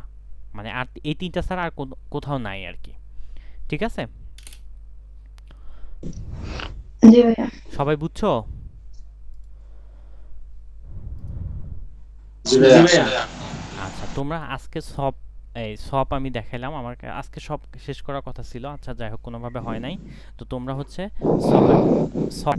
মানে আর এই 3টা ছাড়া আর কোথাও নাই আর কি। ঠিক আছে, জি ভাইয়া। সবাই বুঝছো? জি ভাইয়া। আচ্ছা, তোমরা আজকে সব আমি দেখাইলাম, আমার আজকে সব শেষ করার কথা ছিল। আচ্ছা, যাই হোক, কোনোভাবে হয় নাই। তো তোমরা হচ্ছে সব